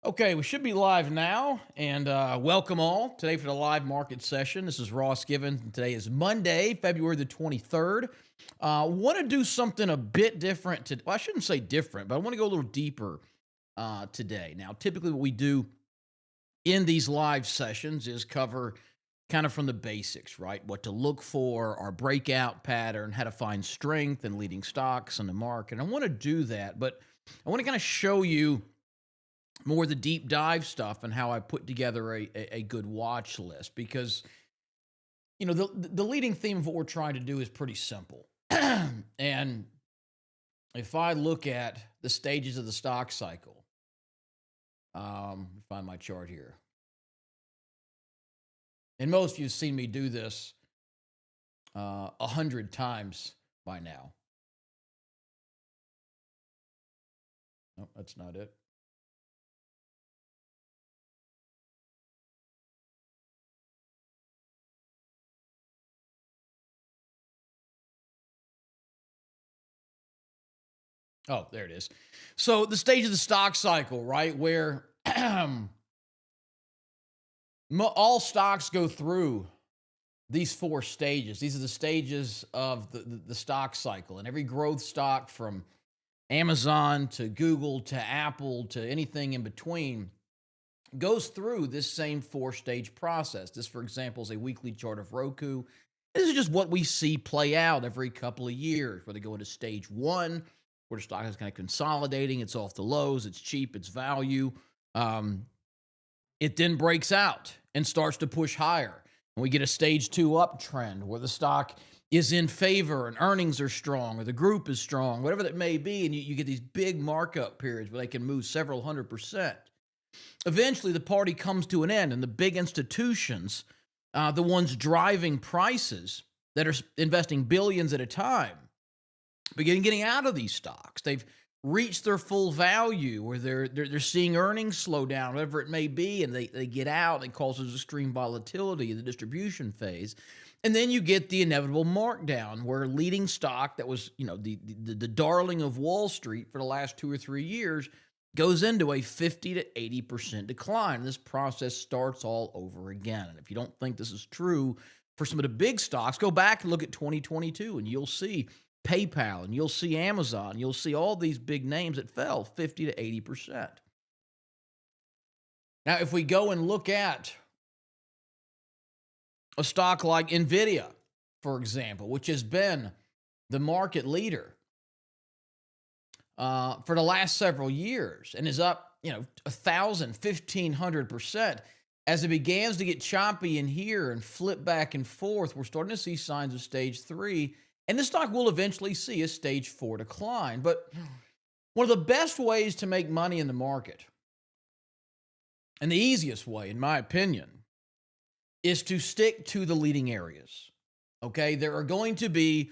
Okay, we should be live now, and welcome all today for the live market session. This is Ross Given. And today is Monday, February the 23rd. Want to do something a bit different. Well, I shouldn't say different, but I want to go a little deeper today. Now, typically, what we do in these live sessions is cover kind of from the basics, right? What to look for, our breakout pattern, how to find strength and leading stocks in the market. I want to do that, but I want to kind of show you more the deep dive stuff and how I put together a good watch list because the leading theme of what we're trying to do is pretty simple. And if I look at the stages of the stock cycle, find my chart here. And most of you have seen me do this 100 times by now. No, that's not it. Oh, there it is. So the stage of the stock cycle, right, where all stocks go through these four stages. These are the stages of the stock cycle, and every growth stock from Amazon to Google to Apple to anything in between goes through this same four-stage process. This, for example, is a weekly chart of Roku. This is just what we see play out every couple of years, where they go into stage one, where the stock is kind of consolidating. It's off the lows. It's cheap. It's value. It then breaks out and starts to push higher. And we get a stage two uptrend where the stock is in favor and earnings are strong or the group is strong, whatever that may be. And you get these big markup periods where they can move several 100%. Eventually, the party comes to an end, and the big institutions, the ones driving prices that are investing billions at a time, begin getting out of these stocks. They've reached their full value, or they're seeing earnings slow down, whatever it may be, and they get out. It causes extreme volatility in the distribution phase. And then you get the inevitable markdown, where leading stock that was, the darling of Wall Street for the last 2 or 3 years goes into a 50 to 80% decline. This process starts all over again. And if you don't think this is true for some of the big stocks, go back and look at 2022, and you'll see PayPal, and you'll see Amazon, you'll see all these big names that fell 50 to 80%. Now, if we go and look at a stock like NVIDIA, for example, which has been the market leader for the last several years and is up, 1,000, 1,500%. As it begins to get choppy in here and flip back and forth, we're starting to see signs of stage three. And this stock will eventually see a stage four decline. But one of the best ways to make money in the market, and the easiest way, in my opinion, is to stick to the leading areas. Okay? There are going to be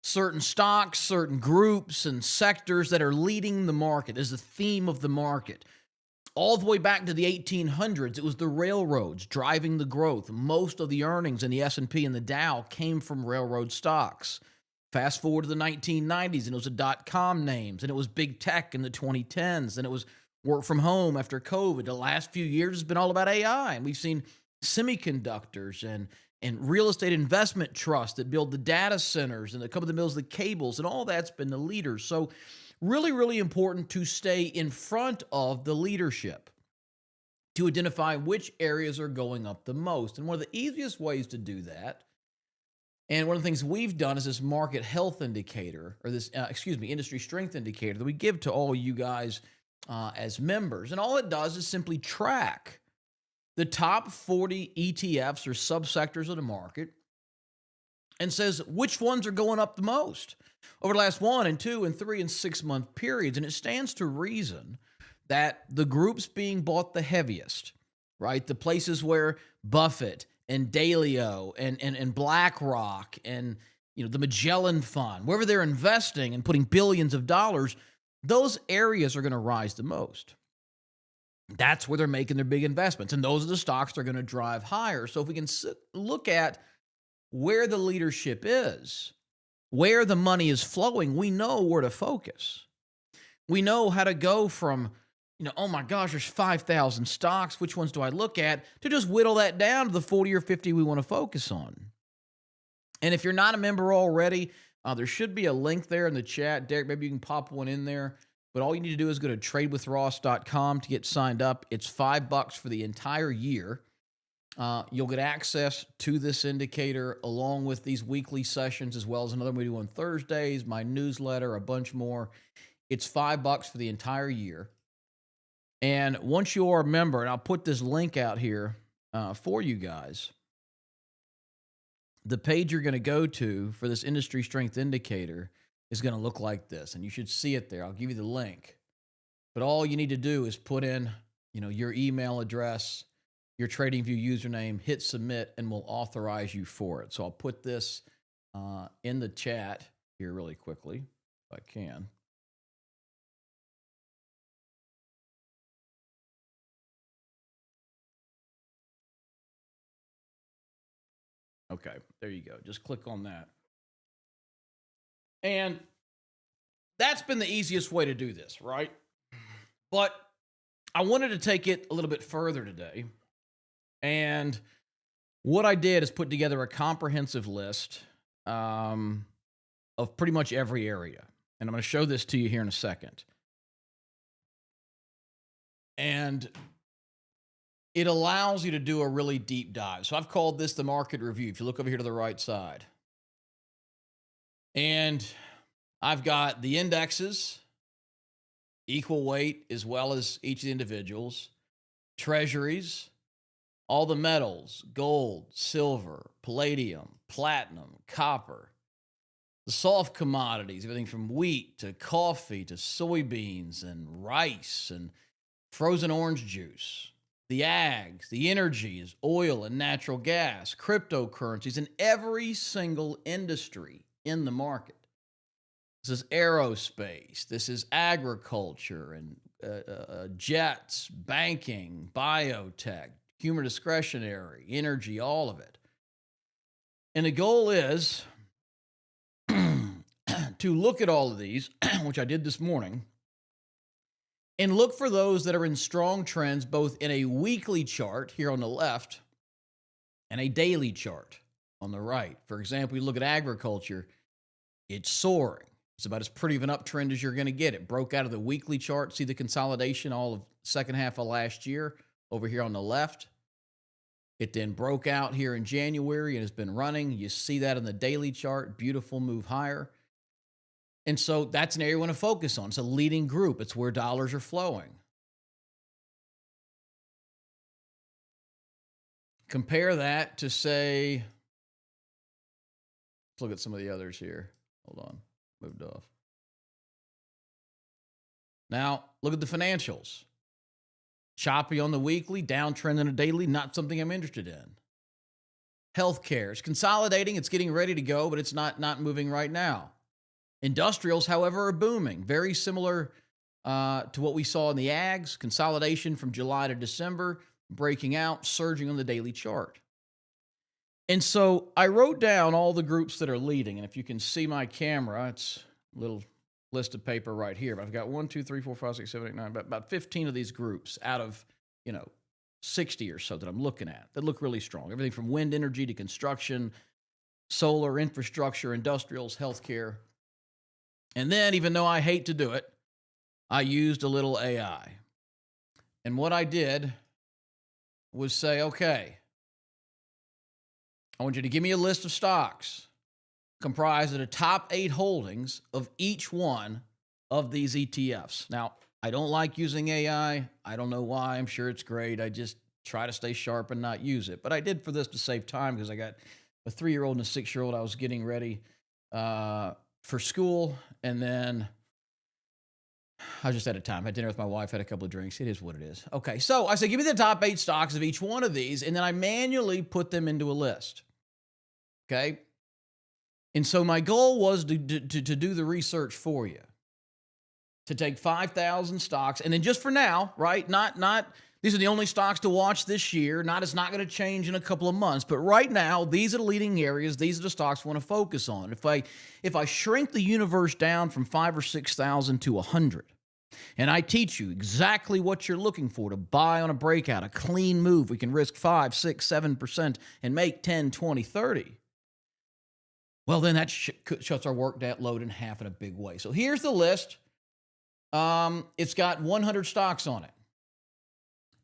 certain stocks, certain groups, and sectors that are leading the market as the theme of the market. All the way back to the 1800s, it was the railroads driving the growth. Most of the earnings in the S&P and the Dow came from railroad stocks. Fast forward to the 1990s, and it was the dot-com names, and it was big tech in the 2010s, and it was work from home after COVID. The last few years has been all about AI, and we've seen semiconductors and real estate investment trusts that build the data centers and a couple of the mills, the cables, and all that's been the leaders. So really, really important to stay in front of the leadership to identify which areas are going up the most. And one of the easiest ways to do that, and one of the things we've done, is this market health indicator, or this, industry strength indicator that we give to all you guys as members. And all it does is simply track the top 40 ETFs or subsectors of the market and says which ones are going up the most over the last 1 and 2 and 3 and 6 month periods. And it stands to reason that the groups being bought the heaviest, right? The places where Buffett and Dalio and BlackRock and the Magellan Fund, wherever they're investing and putting billions of dollars, those areas are going to rise the most. That's where they're making their big investments, and those are the stocks that are going to drive higher. So if we can look at where the leadership is, where the money is flowing, we know where to focus. We know how to go from oh my gosh, there's 5,000 stocks. Which ones do I look at? To just whittle that down to the 40 or 50 we want to focus on. And if you're not a member already, there should be a link there in the chat. Derek, maybe you can pop one in there. But all you need to do is go to tradewithross.com to get signed up. It's $5 for the entire year. You'll get access to this indicator along with these weekly sessions, as well as another we do on Thursdays, my newsletter, a bunch more. It's $5 for the entire year. And once you are a member, and I'll put this link out here for you guys, the page you're going to go to for this industry strength indicator is going to look like this. And you should see it there. I'll give you the link. But all you need to do is put in, your email address, your TradingView username, hit submit, and we'll authorize you for it. So I'll put this in the chat here really quickly, if I can. Okay, there you go. Just click on that. And that's been the easiest way to do this, right? But I wanted to take it a little bit further today. And what I did is put together a comprehensive list of pretty much every area. And I'm going to show this to you here in a second. And it allows you to do a really deep dive. So I've called this the market review. If you look over here to the right side. And I've got the indexes, equal weight, as well as each of the individuals, treasuries, all the metals, gold, silver, palladium, platinum, copper, the soft commodities, everything from wheat to coffee to soybeans and rice and frozen orange juice, the ags, the energies, oil and natural gas, cryptocurrencies, and every single industry in the market. This is aerospace, this is agriculture and jets, banking, biotech, human discretionary, energy, all of it. And the goal is to look at all of these, which I did this morning, and look for those that are in strong trends, both in a weekly chart here on the left and a daily chart on the right. For example, you look at agriculture, it's soaring. It's about as pretty of an uptrend as you're going to get. It broke out of the weekly chart. See the consolidation all of second half of last year over here on the left. It then broke out here in January and has been running. You see that in the daily chart. Beautiful move higher. And so that's an area we want to focus on. It's a leading group. It's where dollars are flowing. Compare that to, say, let's look at some of the others here. Hold on. Moved off. Now, look at the financials. Choppy on the weekly, downtrend on a daily, not something I'm interested in. Healthcare, it's consolidating, it's getting ready to go, but it's not moving right now. Industrials, however, are booming. Very similar to what we saw in the ags, consolidation from July to December, breaking out, surging on the daily chart. And so I wrote down all the groups that are leading. And if you can see my camera, it's a little list of paper right here. But I've got 1, 2, 3, 4, 5, 6, 7, 8, 9, about 15 of these groups out of, 60 or so that I'm looking at that look really strong. Everything from wind energy to construction, solar, infrastructure, industrials, healthcare. And then, even though I hate to do it, I used a little AI. And what I did was say, okay, I want you to give me a list of stocks comprised of the top 8 holdings of each one of these ETFs. Now, I don't like using AI. I don't know why. I'm sure it's great. I just try to stay sharp and not use it. But I did for this to save time because I got a 3-year-old and a 6-year-old. I was getting ready for school, and then I was just out of time. I had dinner with my wife, had a couple of drinks. It is what it is. Okay, so I said, give me the top 8 stocks of each one of these, and then I manually put them into a list. Okay? And so my goal was to do the research for you, to take 5,000 stocks, and then just for now, right? Not these are the only stocks to watch this year. It's not going to change in a couple of months, but right now, these are the leading areas. These are the stocks we want to focus on. If I shrink the universe down from 5,000 or 6,000 to 100, And I teach you exactly what you're looking for to buy on a breakout, a clean move. We can risk 5, 6, 7% and make 10, 20, 30. Well, then that shuts our workload in half in a big way. So here's the list. It's got 100 stocks on it.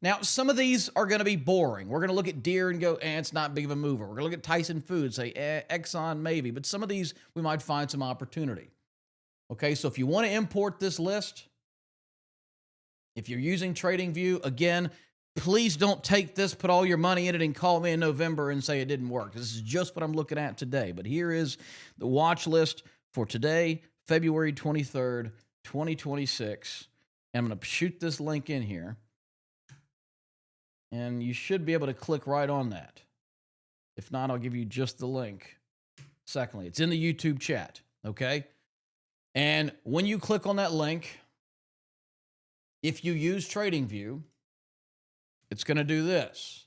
Now, some of these are going to be boring. We're going to look at Deere and go, it's not big of a mover. We're going to look at Tyson Foods, say, Exxon maybe. But some of these, we might find some opportunity. Okay, so if you want to import this list, if you're using TradingView, again, please don't take this, put all your money in it, and call me in November and say it didn't work. This is just what I'm looking at today. But here is the watch list for today, February 23rd, 2026. And I'm going to shoot this link in here. And you should be able to click right on that. If not, I'll give you just the link. Secondly, it's in the YouTube chat, okay? And when you click on that link, if you use TradingView, it's going to do this.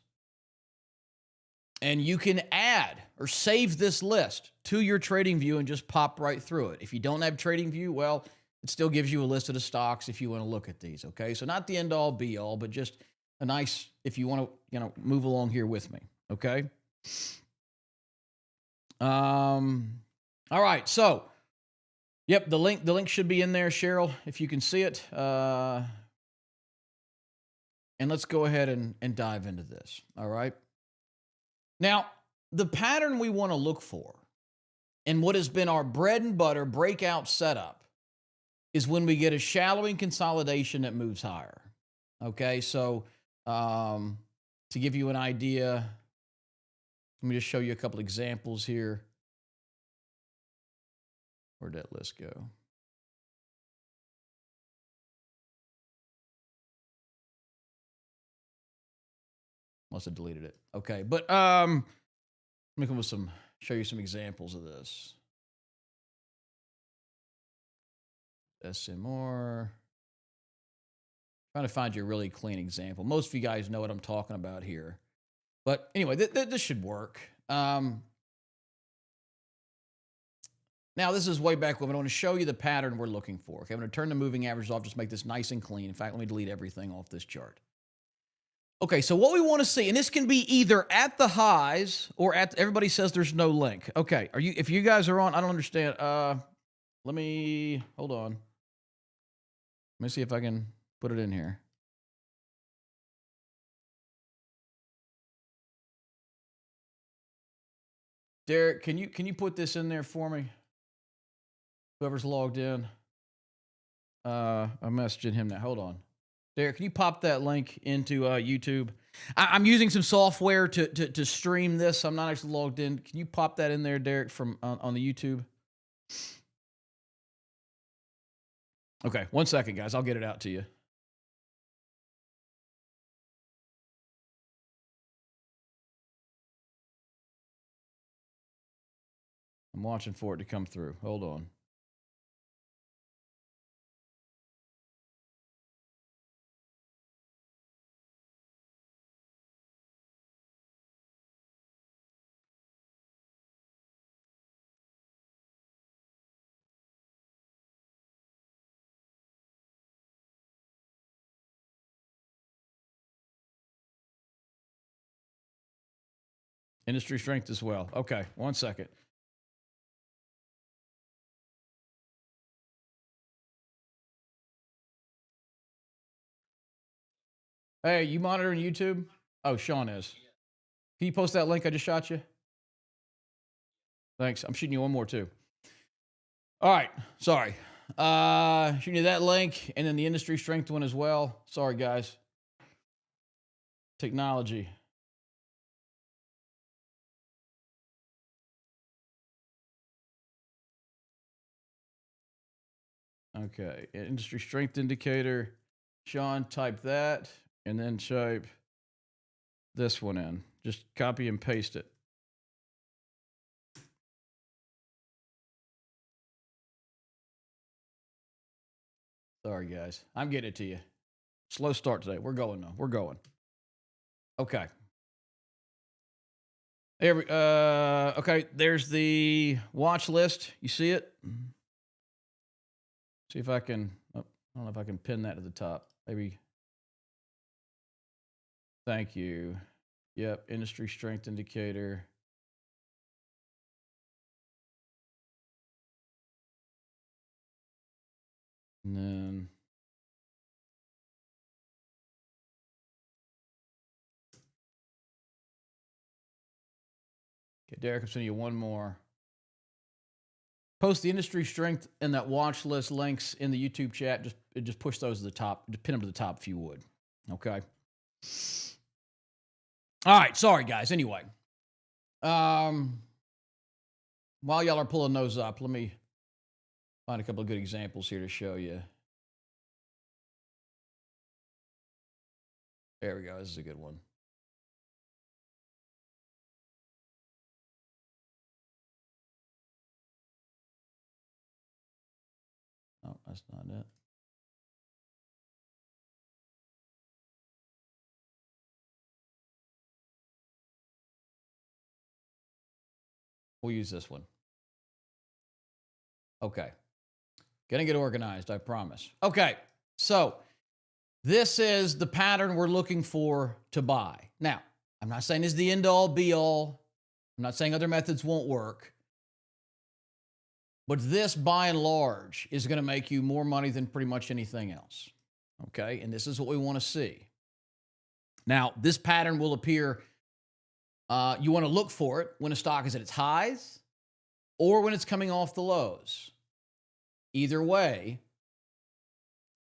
And you can add or save this list to your TradingView and just pop right through it. If you don't have TradingView, well, it still gives you a list of the stocks if you want to look at these, okay? So not the end all be all, but just a nice, if you want to, move along here with me, okay? All right, so, yep, the link should be in there, Cheryl, if you can see it. And let's go ahead and dive into this, all right? Now, the pattern we want to look for and what has been our bread and butter breakout setup is when we get a shallowing consolidation that moves higher, okay? So, to give you an idea, let me just show you a couple examples here. Where'd that list go? Must have deleted it. Okay, but let me come with show you some examples of this. SMR. Trying to find you a really clean example. Most of you guys know what I'm talking about here. But anyway, this should work. Now, this is way back when I want to show you the pattern we're looking for. Okay, I'm going to turn the moving averages off, just make this nice and clean. In fact, let me delete everything off this chart. Okay, so what we want to see, and this can be either at the highs or everybody says there's no link. Okay, if you guys are on, I don't understand. Hold on. Let me see if I can put it in here. Derek, can you put this in there for me? Whoever's logged in. I'm messaging him now. Hold on. Derek, can you pop that link into YouTube? I'm using some software to stream this. I'm not actually logged in. Can you pop that in there, Derek, from on the YouTube? Okay, 1 second, guys. I'll get it out to you. I'm watching for it to come through. Hold on. Industry strength as well. Okay, 1 second. Hey, you monitoring YouTube? Oh, Sean is. Can you post that link I just shot you? Thanks. I'm shooting you one more too. All right. Sorry. Shooting you that link and then the industry strength one as well. Sorry, guys. Technology. Okay. Industry strength indicator. Sean, type that and then type this one in. Just copy and paste it. Sorry, guys. I'm getting it to you. Slow start today. We're going though. We're going. Okay. Okay, there's the watch list. You see it? See if I can. Oh, don't know if I can pin that to the top. Maybe. Thank you. Yep, industry strength indicator. And then okay, Derek, I'm sending you one more. Post the industry strength and that watch list links in the YouTube chat. Just push those to the top. Just pin them to the top if you would. Okay. All right. Sorry, guys. Anyway, while y'all are pulling those up, let me find a couple of good examples here to show you. There we go. This is a good one. Oh, that's not it. We'll use this one. Okay. Gonna get organized, I promise. Okay. So this is the pattern we're looking for to buy. Now, I'm not saying this is the end all be all. I'm not saying other methods won't work. But this, by and large, is going to make you more money than pretty much anything else. Okay? And this is what we want to see. Now, this pattern will appear, you want to look for it when a stock is at its highs or when it's coming off the lows. Either way,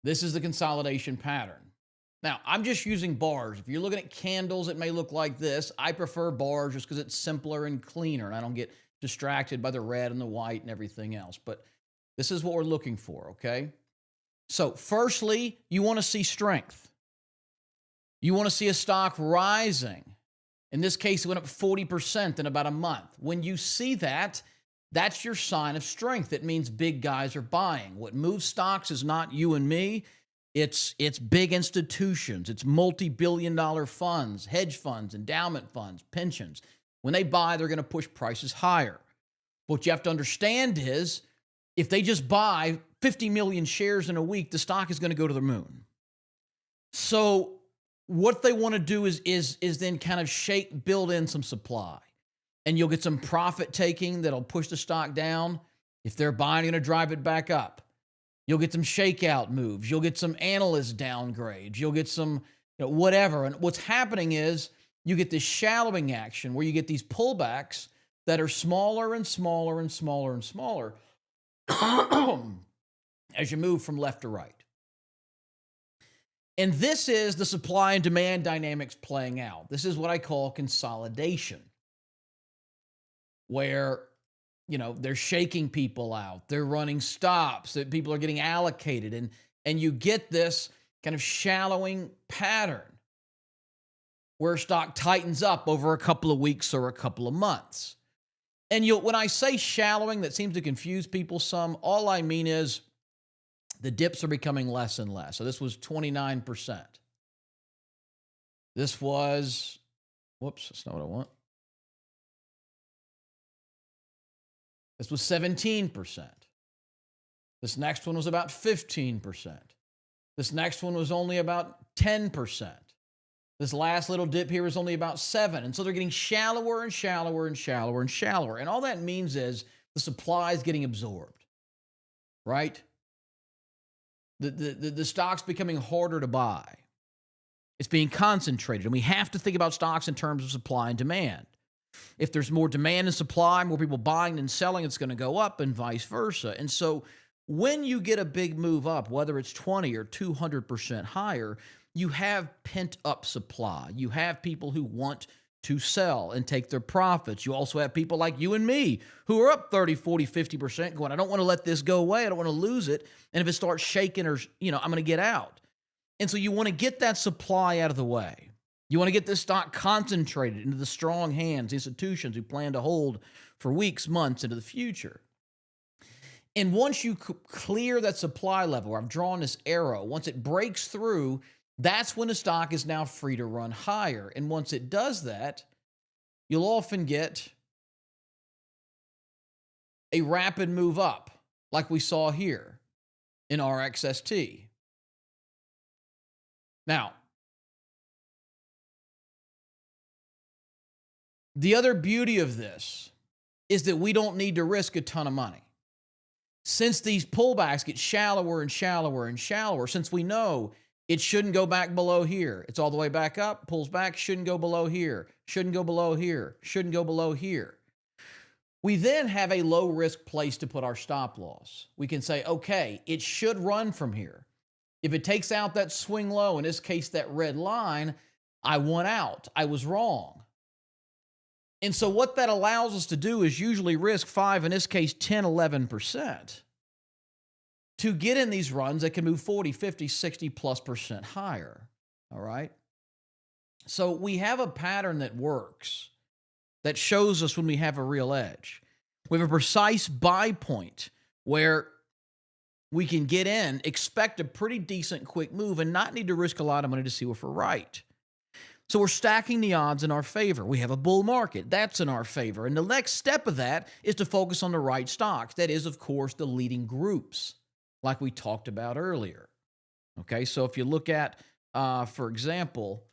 this is the consolidation pattern. Now, I'm just using bars. If you're looking at candles, it may look like this. I prefer bars just because it's simpler and cleaner, and I don't get distracted by the red and the white and everything else. But this is what we're looking for, okay? So, firstly, you want to see strength. You want to see a stock rising. In this case, it went up 40% in about a month. When you see that, that's your sign of strength. It means big guys are buying. What moves stocks is not you and me. It's big institutions. It's multi-billion-dollar funds, hedge funds, endowment funds, pensions. When they buy, they're going to push prices higher. What you have to understand is if they just buy 50 million shares in a week, the stock is going to go to the moon. So what they want to do is then kind of build in some supply. And you'll get some profit taking that'll push the stock down. If they're buying, they're going to drive it back up. You'll get some shakeout moves. You'll get some analyst downgrades. You'll get some whatever. And what's happening is you get this shallowing action where you get these pullbacks that are smaller and smaller and smaller and smaller as you move from left to right. And this is the supply and demand dynamics playing out. This is what I call consolidation, where they're shaking people out. They're running stops that people are getting allocated. And you get this kind of shallowing pattern where stock tightens up over a couple of weeks or a couple of months. And when I say shallowing, that seems to confuse people some. All I mean is the dips are becoming less and less. So this was 29%. This was, whoops, that's not what I want. This was 17%. This next one was about 15%. This next one was only about 10%. This last little dip here is only about 7%. And so they're getting shallower and shallower and shallower and shallower. And all that means is the supply is getting absorbed, right? The stock's becoming harder to buy. It's being concentrated. And we have to think about stocks in terms of supply and demand. If there's more demand and supply, more people buying than selling, it's going to go up and vice versa. And so when you get a big move up, whether it's 20 or 200% higher, you have pent up supply. You have people who want to sell and take their profits. You also have people like you and me who are up 30, 40, 50% going, I don't want to let this go away. I don't want to lose it. And if it starts shaking or, I'm going to get out. And so you want to get that supply out of the way. You want to get this stock concentrated into the strong hands, institutions who plan to hold for weeks, months into the future. And once you clear that supply level, I've drawn this arrow, once it breaks through, that's when the stock is now free to run higher. And once it does that, you'll often get a rapid move up, like we saw here in RXST. Now, the other beauty of this is that we don't need to risk a ton of money. Since these pullbacks get shallower and shallower and shallower, since we know it shouldn't go back below here, it's all the way back up, pulls back, shouldn't go below here, shouldn't go below here, shouldn't go below here. We then have a low risk place to put our stop loss. We can say, okay, it should run from here. If it takes out that swing low, in this case, that red line, I won out. I was wrong. And so what that allows us to do is usually risk 5, in this case, 10, 11%, to get in these runs that can move 40, 50, 60+% higher. All right? So we have a pattern that works, that shows us when we have a real edge. We have a precise buy point where we can get in, expect a pretty decent quick move, and not need to risk a lot of money to see if we're right. So we're stacking the odds in our favor. We have a bull market. That's in our favor. And the next step of that is to focus on the right stocks. That is, of course, the leading groups, like we talked about earlier. Okay, so if you look at, for example,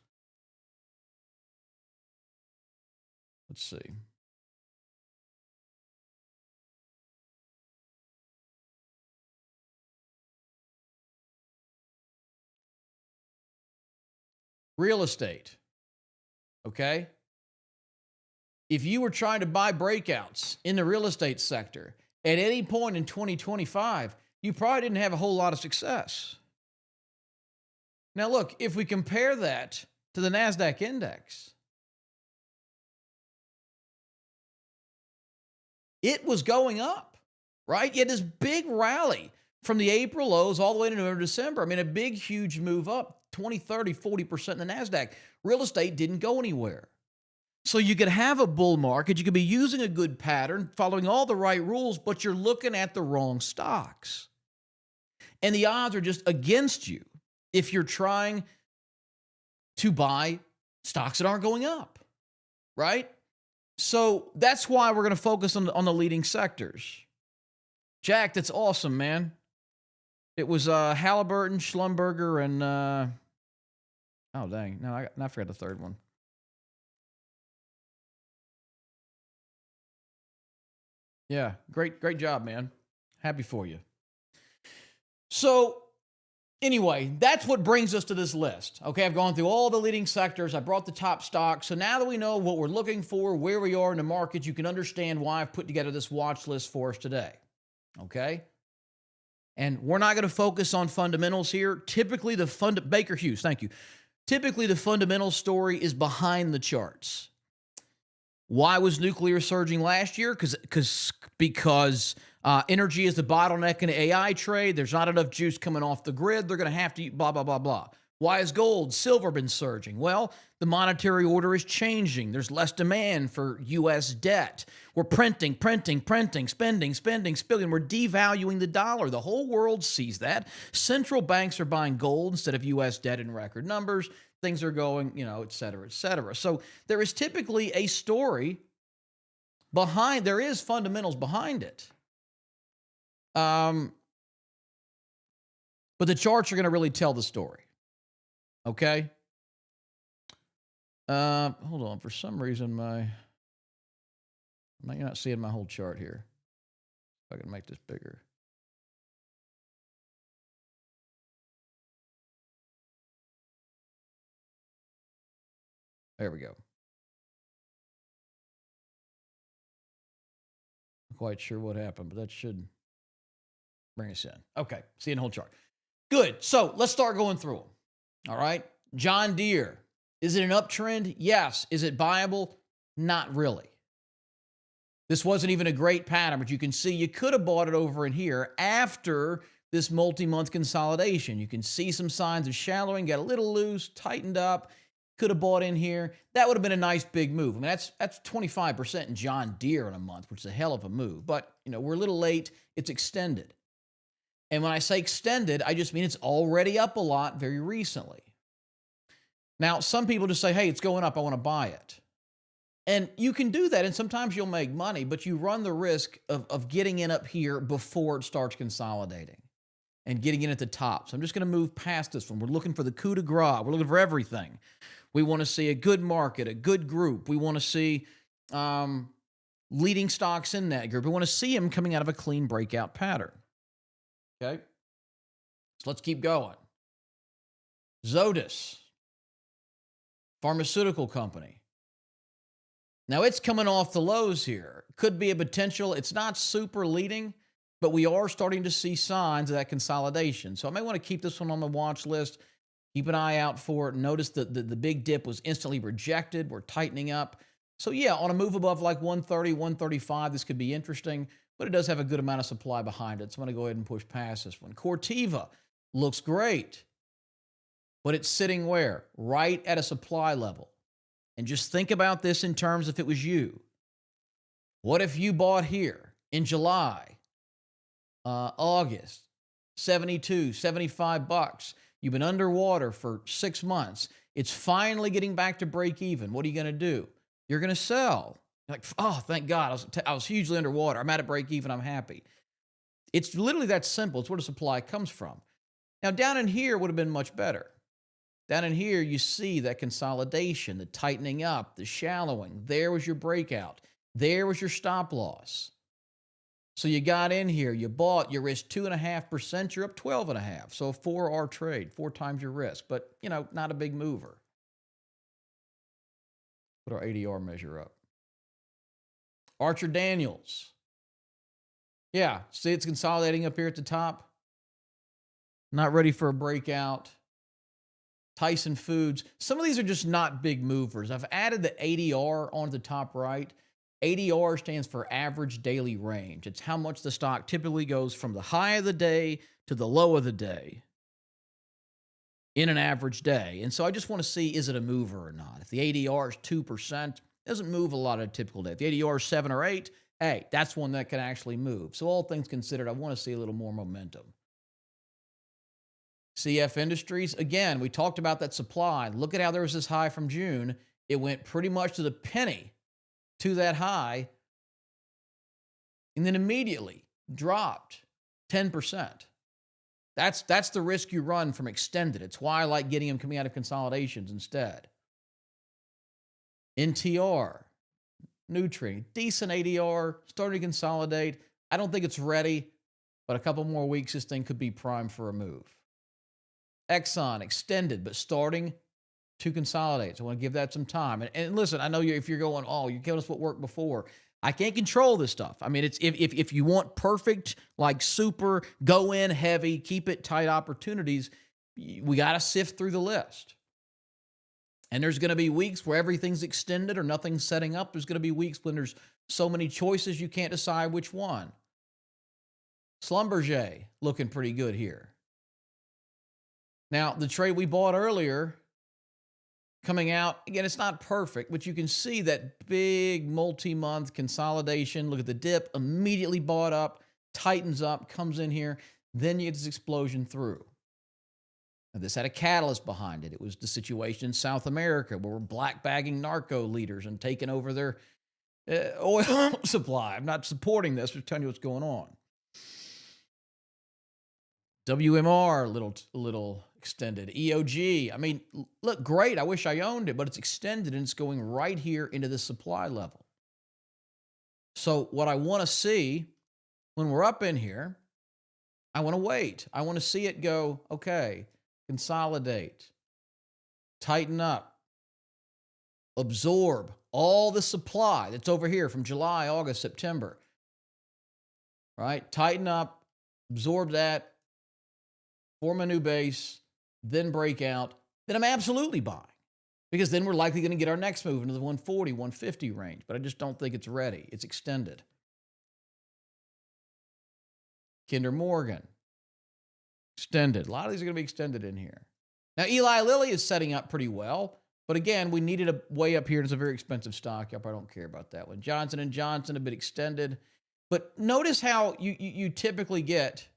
let's see. Real estate. Okay? If you were trying to buy breakouts in the real estate sector at any point in 2025, you probably didn't have a whole lot of success. Now, look, if we compare that to the NASDAQ index, it was going up, right? You had this big rally from the April lows all the way to November, December. I mean, a big, huge move up, 20, 30, 40% in the NASDAQ. Real estate didn't go anywhere. So you could have a bull market, you could be using a good pattern, following all the right rules, but you're looking at the wrong stocks. And the odds are just against you if you're trying to buy stocks that aren't going up, right? So that's why we're going to focus on the leading sectors. Jack, that's awesome, man. It was Halliburton, Schlumberger, and oh dang, no, I forgot the third one. Yeah, great job, man. Happy for you. So anyway, that's what brings us to this list. Okay, I've gone through all the leading sectors. I brought the top stocks. So now that we know what we're looking for, where we are in the market, you can understand why I've put together this watch list for us today. Okay? And we're not going to focus on fundamentals here. Typically, Baker Hughes, thank you. Typically, the fundamental story is behind the charts. Why was nuclear surging last year? Because energy is the bottleneck in the AI trade. There's not enough juice coming off the grid. They're going to have to eat blah, blah, blah, blah. Why is gold, silver been surging? Well, the monetary order is changing. There's less demand for U.S. debt. We're printing, spending, spilling. We're devaluing the dollar. The whole world sees that. Central banks are buying gold instead of U.S. debt in record numbers. Things are going, et cetera, et cetera. So there is typically a story behind, there is fundamentals behind it. But the charts are going to really tell the story. Okay? Hold on. For some reason, I'm not seeing my whole chart here. If I can make this bigger. There we go. Not quite sure what happened, but that should bring us in. Okay, seeing the whole chart. Good. So let's start going through them. All right. John Deere. Is it an uptrend? Yes. Is it buyable? Not really. This wasn't even a great pattern, but you can see you could have bought it over in here after this multi-month consolidation. You can see some signs of shallowing, got a little loose, tightened up, could have bought in here. That would have been a nice big move. I mean, that's 25% in John Deere in a month, which is a hell of a move. But, we're a little late. It's extended. And when I say extended, I just mean it's already up a lot very recently. Now, some people just say, hey, it's going up, I want to buy it. And you can do that, and sometimes you'll make money, but you run the risk of getting in up here before it starts consolidating. and getting in at the top. So I'm just going to move past this one. We're looking for the coup de grace. We're looking for everything. We want to see a good market, a good group. We want to see leading stocks in that group. We want to see them coming out of a clean breakout pattern. Okay? So let's keep going. Zoetis, pharmaceutical company. Now it's coming off the lows here. Could be a potential. It's not super leading, but we are starting to see signs of that consolidation. So I may want to keep this one on the watch list. Keep an eye out for it. Notice that the big dip was instantly rejected. We're tightening up. So yeah, on a move above like 130, 135, this could be interesting, but it does have a good amount of supply behind it. So I'm going to go ahead and push past this one. Corteva looks great, but it's sitting where? Right at a supply level. And just think about this in terms if it was you. What if you bought here in July, August, 72, 75 bucks? You've been underwater for 6 months. It's finally getting back to break even. What are you going to do? You're going to sell. You're like, oh, thank God. I was hugely underwater. I'm at a break even. I'm happy. It's literally that simple. It's where the supply comes from. Now, down in here would have been much better. Down in here, you see that consolidation, the tightening up, the shallowing. There was your breakout. There was your stop loss. So you got in here, you bought, you risked 2.5%, you're up 12.5%. So a 4R trade, 4 times your risk, but not a big mover. Put our ADR measure up. Archer Daniels. Yeah, see it's consolidating up here at the top. Not ready for a breakout. Tyson Foods. Some of these are just not big movers. I've added the ADR on the top right. ADR stands for average daily range. It's how much the stock typically goes from the high of the day to the low of the day in an average day. And so I just want to see, is it a mover or not? If the ADR is 2%, it doesn't move a lot of a typical day. If the ADR is 7 or 8, hey, that's one that can actually move. So all things considered, I want to see a little more momentum. CF Industries, again, we talked about that supply. Look at how there was this high from June. It went pretty much to the penny to that high, and then immediately dropped 10%. That's the risk you run from extended. It's why I like getting them coming out of consolidations instead. NTR, Nutrien, decent ADR, starting to consolidate. I don't think it's ready, but a couple more weeks, this thing could be primed for a move. Exxon, extended, but starting to consolidate. So I want to give that some time. And listen, I know if you're going, oh, you're giving us what worked before. I can't control this stuff. I mean, it's if you want perfect, like super, go in heavy, keep it tight opportunities, we got to sift through the list. And there's going to be weeks where everything's extended or nothing's setting up. There's going to be weeks when there's so many choices you can't decide which one. Schlumberger looking pretty good here. Now, the trade we bought earlier, coming out, again, it's not perfect, but you can see that big multi-month consolidation. Look at the dip, immediately bought up, tightens up, comes in here. Then you get this explosion through. Now, this had a catalyst behind it. It was the situation in South America where we're black-bagging narco leaders and taking over their oil supply. I'm not supporting this. I'm just telling you what's going on. WMR, little extended. EOG, I mean, look, great. I wish I owned it, but it's extended and it's going right here into the supply level. So what I want to see when we're up in here, I want to wait. I want to see it go, okay, consolidate, tighten up, absorb all the supply that's over here from July, August, September, right? Tighten up, absorb that, form a new base, then break out, then I'm absolutely buying. Because then we're likely going to get our next move into the 140, 150 range. But I just don't think it's ready. It's extended. Kinder Morgan, extended. A lot of these are going to be extended in here. Now, Eli Lilly is setting up pretty well. But again, we needed a way up here. It's a very expensive stock. Y'all probably don't care about that one. Johnson & Johnson, a bit extended. But notice how you typically get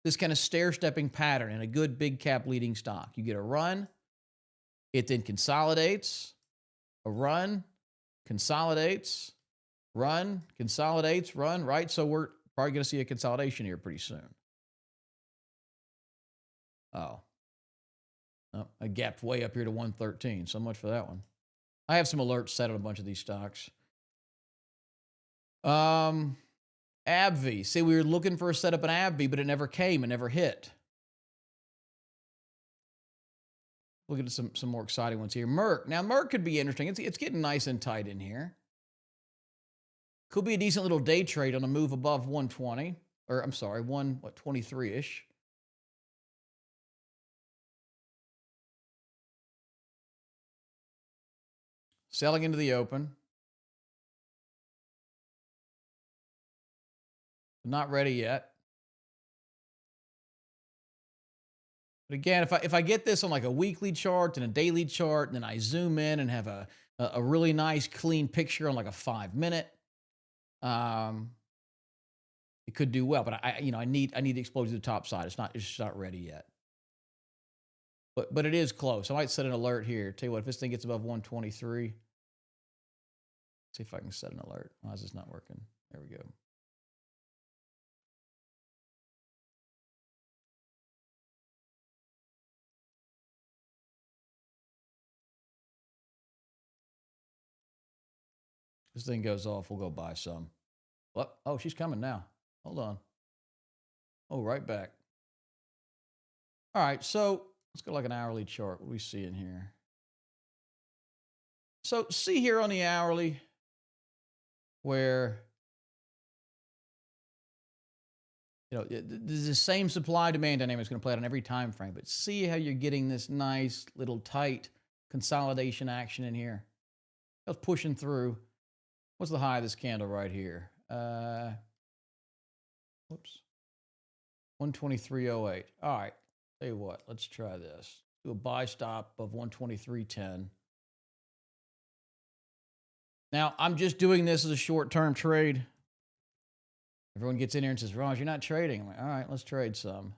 this kind of stair-stepping pattern in a good big cap leading stock. You get a run, it then consolidates, a run, consolidates, run, consolidates, run, right? So we're probably going to see a consolidation here pretty soon. Oh, I gapped way up here to 113. So much for that one. I have some alerts set on a bunch of these stocks. AbbVie. See, we were looking for a setup in AbbVie, but it never came. It never hit. Look at some more exciting ones here. Merck. Now, Merck could be interesting. It's getting nice and tight in here. Could be a decent little day trade on a move above 120. Or, I'm sorry, 23-ish. Selling into the open. Not ready yet. But again, if I get this on like a weekly chart and a daily chart, and then I zoom in and have a really nice clean picture on like a 5-minute, it could do well. But I need the exposure to the top side. It's just not ready yet. But it is close. I might set an alert here. Tell you what, if this thing gets above 123, see if I can set an alert. Why is this not working? There we go. This thing goes off, we'll go buy some. What? Oh, she's coming now. Hold on. Oh, right back. All right, so let's go like an hourly chart. What do we see in here? So see here on the hourly where, the same supply demand dynamic is going to play out on every time frame, but see how you're getting this nice little tight consolidation action in here. I was pushing through. What's the high of this candle right here? Whoops. 123.08. All right. Tell you what, let's try this. Do a buy stop of 123.10. Now, I'm just doing this as a short-term trade. Everyone gets in here and says, Raj, you're not trading. I'm like, all right, let's trade some.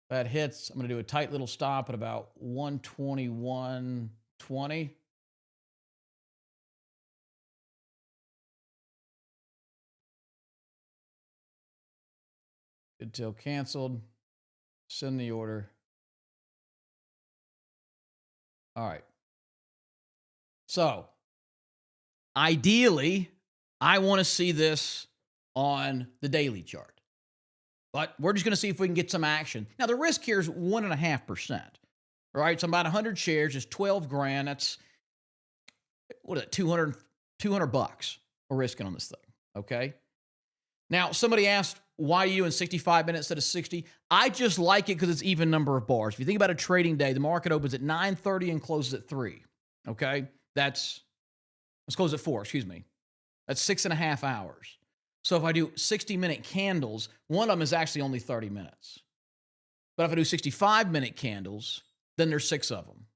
That hits, I'm going to do a tight little stop at about 121.20. Good till canceled. Send the order. All right. So, ideally, I want to see this on the daily chart. But we're just going to see if we can get some action. Now, the risk here is 1.5%. Right? So about 100 shares is 12 grand. That's, what is it, 200 bucks we're risking on this thing. Okay? Now, somebody asked, why are you in 65 minutes instead of 60? I just like it because it's even number of bars. If you think about a trading day, the market opens at 9:30 and closes at 3. Okay? Let's close at 4, excuse me. That's 6.5 hours. So if I do 60-minute candles, one of them is actually only 30 minutes. But if I do 65-minute candles, then there's 6 of them.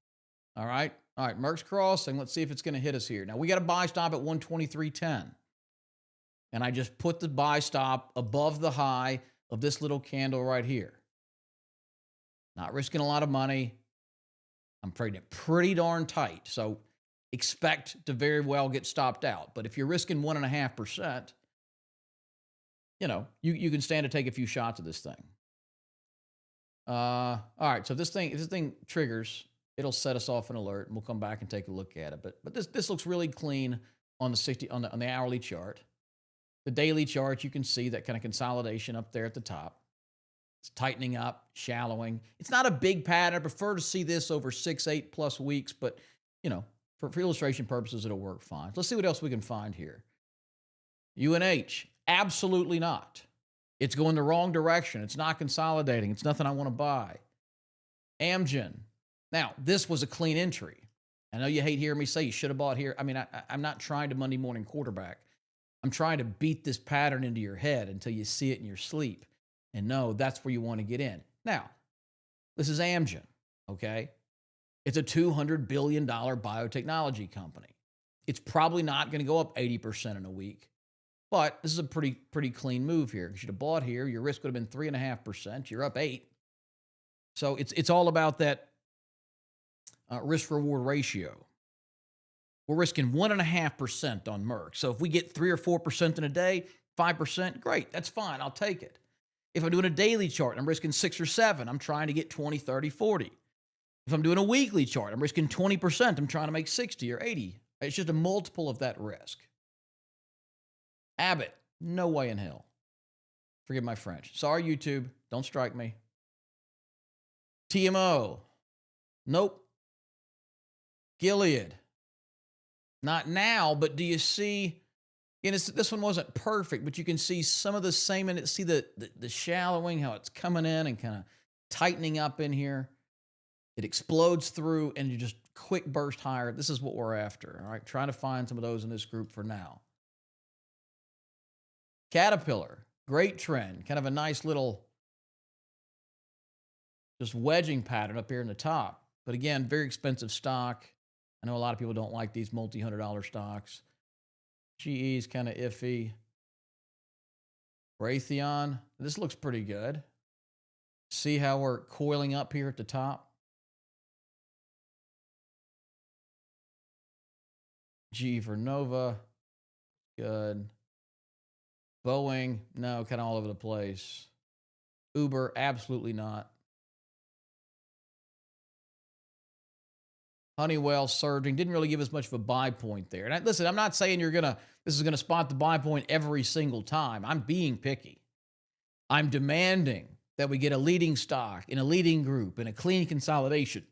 All right? All right, Merck's crossing. Let's see if it's going to hit us here. Now, we got a buy stop at 123.10. And I just put the buy stop above the high of this little candle right here. Not risking a lot of money. I'm trading it pretty darn tight. So expect to very well get stopped out. But if you're risking 1.5%, you can stand to take a few shots of this thing. All right, so if this thing triggers, it'll set us off an alert, and we'll come back and take a look at it. But this looks really clean on the hourly chart. The daily chart, you can see that kind of consolidation up there at the top. It's tightening up, shallowing. It's not a big pattern. I prefer to see this over 6, 8+ weeks, but for illustration purposes, it'll work fine. Let's see what else we can find here. UNH, absolutely not. It's going the wrong direction. It's not consolidating. It's nothing I want to buy. Amgen. Now, this was a clean entry. I know you hate hearing me say you should have bought here. I mean, I'm not trying to Monday morning quarterback. I'm trying to beat this pattern into your head until you see it in your sleep. And no, that's where you want to get in. Now, this is Amgen, okay? It's a $200 billion biotechnology company. It's probably not going to go up 80% in a week, but this is a pretty clean move here. You should have bought here. Your risk would have been 3.5%. You're up 8%. So it's all about that risk-reward ratio. We're risking 1.5% on Merck. So if we get 3 or 4% in a day, 5%, great. That's fine. I'll take it. If I'm doing a daily chart, I'm risking 6 or 7. I'm trying to get 20, 30, 40. If I'm doing a weekly chart, I'm risking 20%. I'm trying to make 60 or 80. It's just a multiple of that risk. Abbott, no way in hell. Forgive my French. Sorry, YouTube. Don't strike me. TMO, nope. Gilead, not now, but do you see, and this one wasn't perfect, but you can see some of the same in it. See the shallowing, how it's coming in and kind of tightening up in here. It explodes through and you just quick burst higher. This is what we're after. All right. Trying to find some of those in this group for now. Caterpillar, great trend. Kind of a nice little just wedging pattern up here in the top. But again, very expensive stock. I know a lot of people don't like these multi-$100 stocks. GE's kind of iffy. Raytheon, this looks pretty good. See how we're coiling up here at the top? G for Nova, good. Boeing, no, kind of all over the place. Uber, absolutely not. Honeywell surging, didn't really give us much of a buy point there. And listen, I'm not saying this is gonna spot the buy point every single time. I'm being picky. I'm demanding that we get a leading stock in a leading group in a clean consolidation.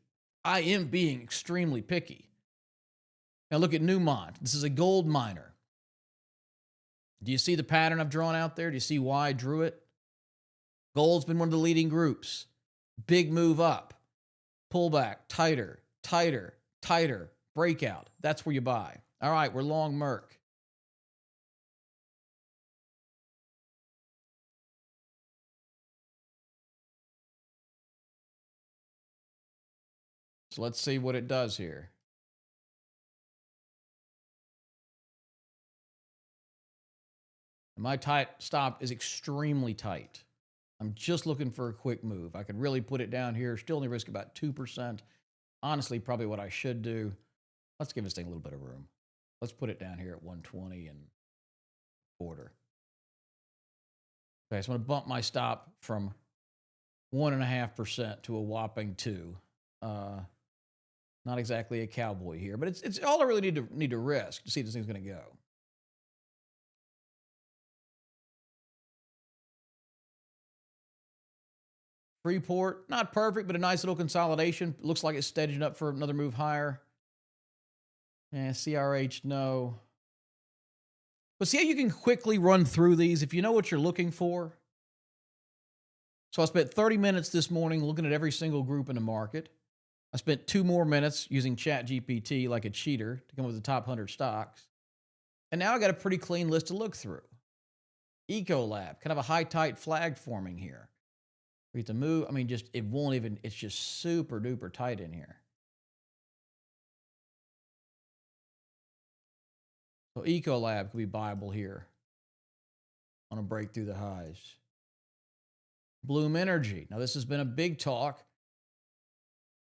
I am being extremely picky. Now look at Newmont. This is a gold miner. Do you see the pattern I've drawn out there? Do you see why I drew it? Gold's been one of the leading groups. Big move up. Pullback, tighter, tighter, tighter. Breakout. That's where you buy. All right, we're long Merck. So let's see what it does here. My tight stop is extremely tight. I'm just looking for a quick move. I could really put it down here. Still only risk about 2%. Honestly, probably what I should do. Let's give this thing a little bit of room. Let's put it down here at 120 and quarter. Okay, so I'm going to bump my stop from 1.5% to a whopping 2. Not exactly a cowboy here, but it's all I really need to risk to see if this thing's going to go. Freeport, not perfect, but a nice little consolidation. Looks like it's steadying up for another move higher. Yeah, CRH, no. But see how you can quickly run through these if you know what you're looking for? So I spent 30 minutes this morning looking at every single group in the market. I spent 2 more minutes using ChatGPT like a cheater to come up with the top 100 stocks. And now I got a pretty clean list to look through. Ecolab, kind of a high tight flag forming here. We get to move. I mean, just it won't even, it's just super duper tight in here. So Ecolab could be buyable here on a break through the highs. Bloom Energy. Now, this has been a big talk.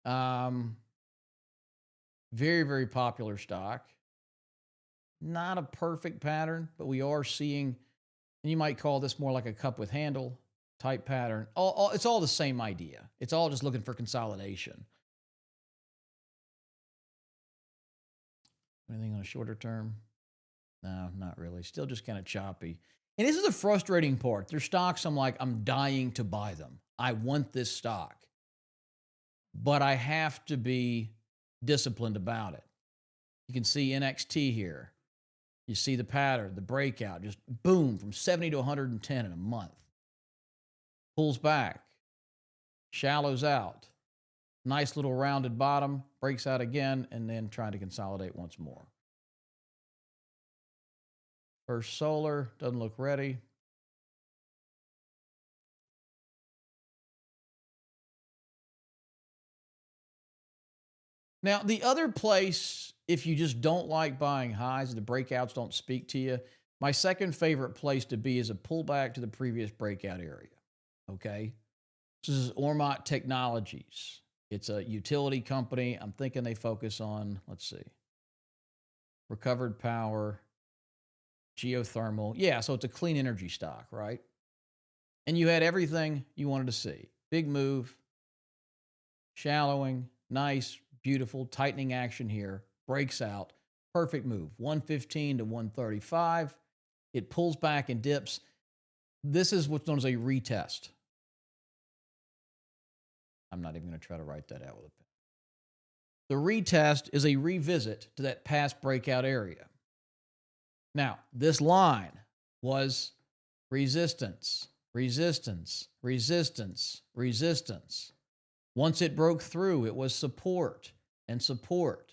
Very, very popular stock. Not a perfect pattern, but we are seeing, and you might call this more like a cup with handle type pattern. It's all the same idea. It's all just looking for consolidation. Anything on a shorter term? No, not really. Still just kind of choppy. And this is the frustrating part. There's stocks I'm dying to buy them. I want this stock. But I have to be disciplined about it. You can see NXT here. You see the pattern, the breakout, just boom, from 70 to 110 in a month. Pulls back, shallows out. Nice little rounded bottom, breaks out again, and then trying to consolidate once more. First Solar, doesn't look ready. Now, the other place, if you just don't like buying highs, the breakouts don't speak to you, my second favorite place to be is a pullback to the previous breakout area. Okay? This is Ormat Technologies. It's a utility company. I'm thinking they focus on, let's see, recovered power. geothermal. Yeah, so it's a clean energy stock, right? And you had everything you wanted to see. Big move, shallowing, nice, beautiful, tightening action here, breaks out, perfect move, 115 to 135. It pulls back and dips. This is what's known as a retest. I'm not even going to try to write that out with a pen. The retest is a revisit to that past breakout area. Now, this line was resistance, resistance, resistance, resistance. Once it broke through, it was support and support.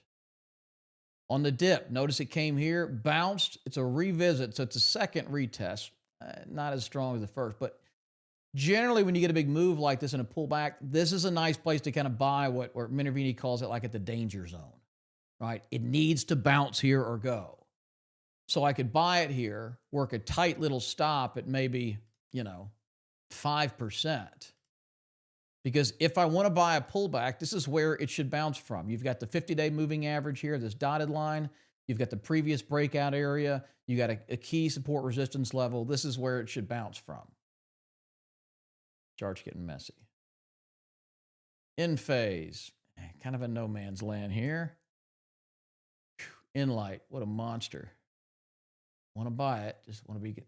On the dip, notice it came here, bounced. It's a revisit, so it's a second retest. Not as strong as the first, but generally when you get a big move like this in a pullback, this is a nice place to kind of buy what Minervini calls it like at the danger zone, right? It needs to bounce here or go. So I could buy it here, work a tight little stop at maybe, 5%. Because if I want to buy a pullback, this is where it should bounce from. You've got the 50-day moving average here, this dotted line. You've got the previous breakout area. You got a key support resistance level. This is where it should bounce from. Chart's getting messy. In phase, kind of a no man's land here. In light, what a monster. Want to buy it, just want to be good.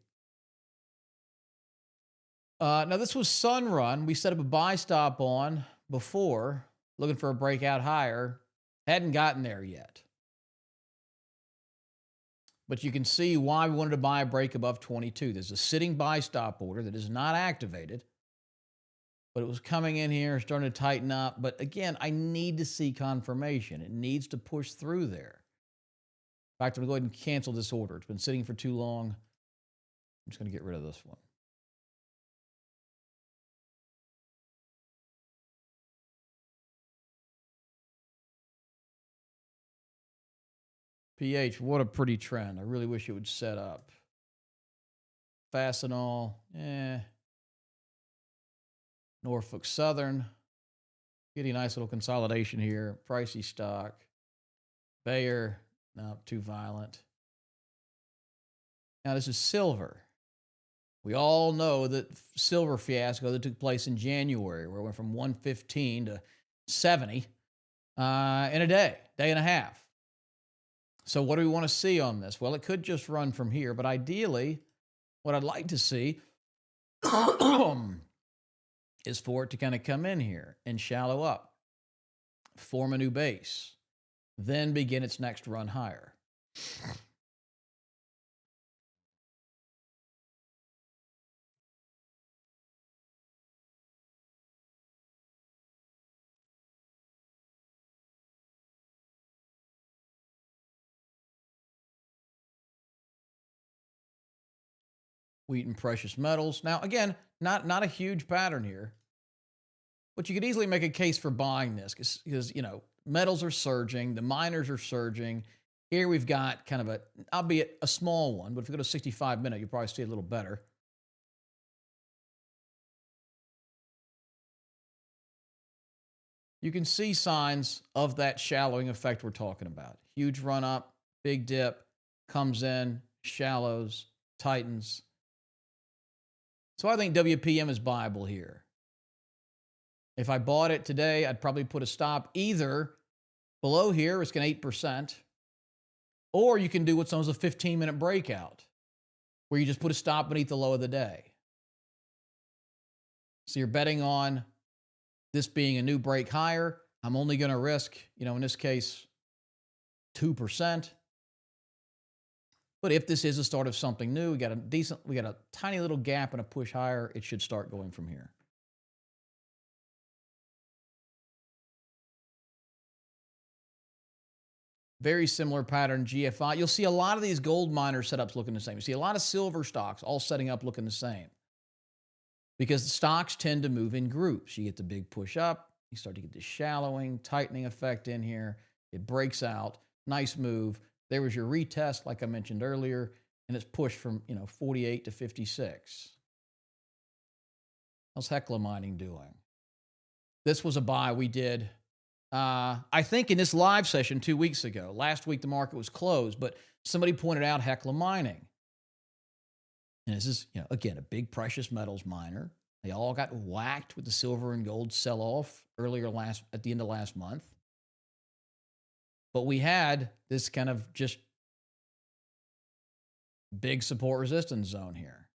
Now, this was Sun Run. We set up a buy stop on before, looking for a breakout higher. Hadn't gotten there yet. But you can see why we wanted to buy a break above 22. There's a sitting buy stop order that is not activated. But it was coming in here, starting to tighten up. But again, I need to see confirmation. It needs to push through there. In fact, I'm going to go ahead and cancel this order. It's been sitting for too long. I'm just going to get rid of this one. PH, what a pretty trend. I really wish it would set up. Fastenal, Norfolk Southern, getting a nice little consolidation here. Pricey stock. Bayer, no, too violent. Now this is silver. We all know that silver fiasco that took place in January, where it went from 115 to 70 in a day and a half. So what do we want to see on this? Well, it could just run from here, but ideally, what I'd like to see is for it to kind of come in here and shallow up, form a new base, then begin its next run higher. Wheat and precious metals. Now, again, not a huge pattern here, but you could easily make a case for buying this because metals are surging, the miners are surging. Here we've got kind of a, albeit a small one, but if we go to 65-minute, you'll probably see it a little better. You can see signs of that shallowing effect we're talking about. Huge run up, big dip, comes in, shallows, tightens. So I think WPM is buyable here. If I bought it today, I'd probably put a stop either below here, risking 8%, or you can do what's known as a 15-minute breakout, where you just put a stop beneath the low of the day. So you're betting on this being a new break higher. I'm only going to risk, in this case, 2%. But if this is the start of something new, we got a tiny little gap and a push higher, it should start going from here. Very similar pattern, GFI. You'll see a lot of these gold miner setups looking the same. You see a lot of silver stocks all setting up looking the same. Because the stocks tend to move in groups. You get the big push up, you start to get this shallowing, tightening effect in here. It breaks out, nice move. There was your retest, like I mentioned earlier, and it's pushed from 48 to 56. How's Hecla Mining doing? This was a buy we did, I think, in this live session 2 weeks ago. Last week the market was closed, but somebody pointed out Hecla Mining. And this is, again, a big precious metals miner. They all got whacked with the silver and gold sell-off at the end of last month. But we had this kind of just big support resistance zone here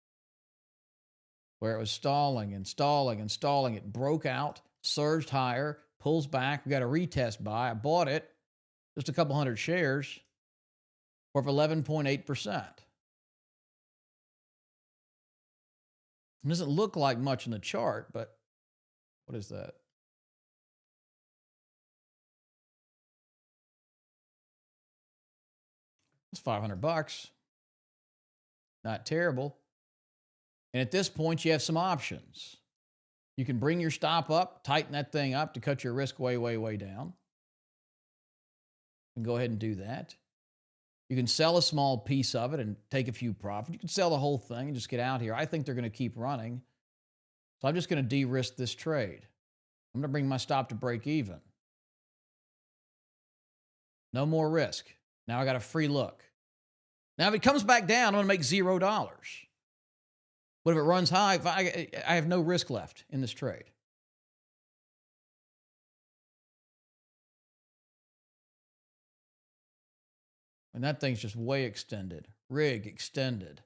where it was stalling and stalling and stalling. It broke out, surged higher, pulls back. We got a retest buy. I bought it, just a couple hundred shares, worth 11.8%. It doesn't look like much in the chart, but what is that? It's $500. Not terrible. And at this point, you have some options. You can bring your stop up, tighten that thing up to cut your risk way, way, way down. And go ahead and do that. You can sell a small piece of it and take a few profits. You can sell the whole thing and just get out here. I think they're going to keep running. So I'm just going to de-risk this trade. I'm going to bring my stop to break even. No more risk. Now I got a free look. Now if it comes back down, I'm going to make $0. But if it runs high, I have no risk left in this trade. And that thing's just way extended. Rig extended.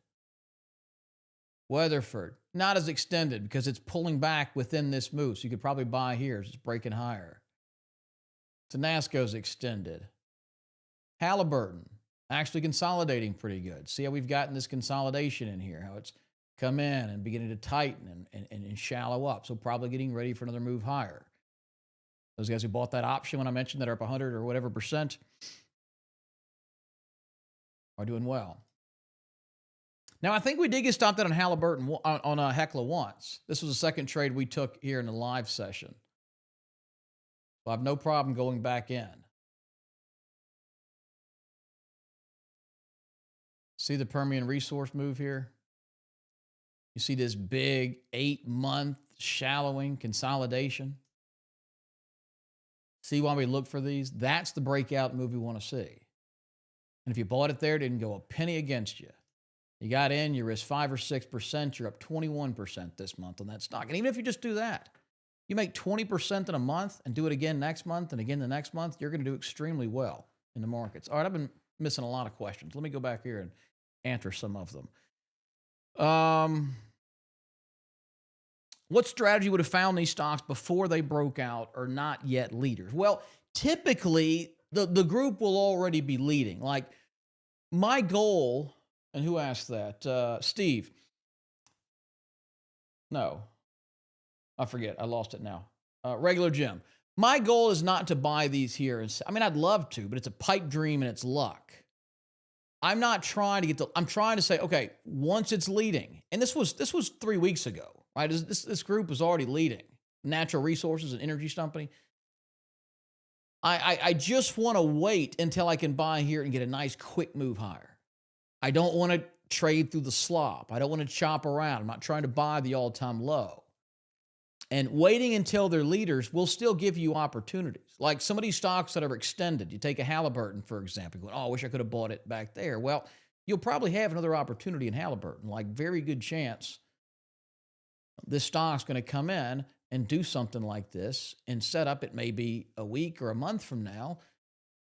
Weatherford, not as extended because it's pulling back within this move. So you could probably buy here as it's breaking higher. Tenasco's extended. Halliburton, actually consolidating pretty good. See how we've gotten this consolidation in here, how it's come in and beginning to tighten and shallow up. So probably getting ready for another move higher. Those guys who bought that option when I mentioned that are up 100 or whatever percent are doing well. Now, I think we did get stopped out on Halliburton on Hecla once. This was the second trade we took here in the live session. So I have no problem going back in. See the Permian resource move here? You see this big 8-month shallowing consolidation? See why we look for these? That's the breakout move we want to see. And if you bought it there, it didn't go a penny against you. You got in, you risked 5 or 6%, you're up 21% this month on that stock. And even if you just do that, you make 20% in a month and do it again next month and again the next month, you're going to do extremely well in the markets. All right, I've been missing a lot of questions. Let me go back here and answer some of them. What strategy would have found these stocks before they broke out or not yet leaders? Well, typically, the group will already be leading. Like my goal, and who asked that? Steve. No, I forget. I lost it now. Regular Jim. My goal is not to buy these here. I mean, I'd love to, but it's a pipe dream and it's luck. I'm not trying to get I'm trying to say, okay, once it's leading, and this was 3 weeks ago, right? This group was already leading. Natural Resources and Energy Company. I just want to wait until I can buy here and get a nice quick move higher. I don't want to trade through the slop. I don't want to chop around. I'm not trying to buy the all-time low. And waiting until they're leaders will still give you opportunities. Like some of these stocks that are extended. You take a Halliburton, for example. Going, oh, I wish I could have bought it back there. Well, you'll probably have another opportunity in Halliburton. Like very good chance this stock's going to come in and do something like this and set up. It may be a week or a month from now,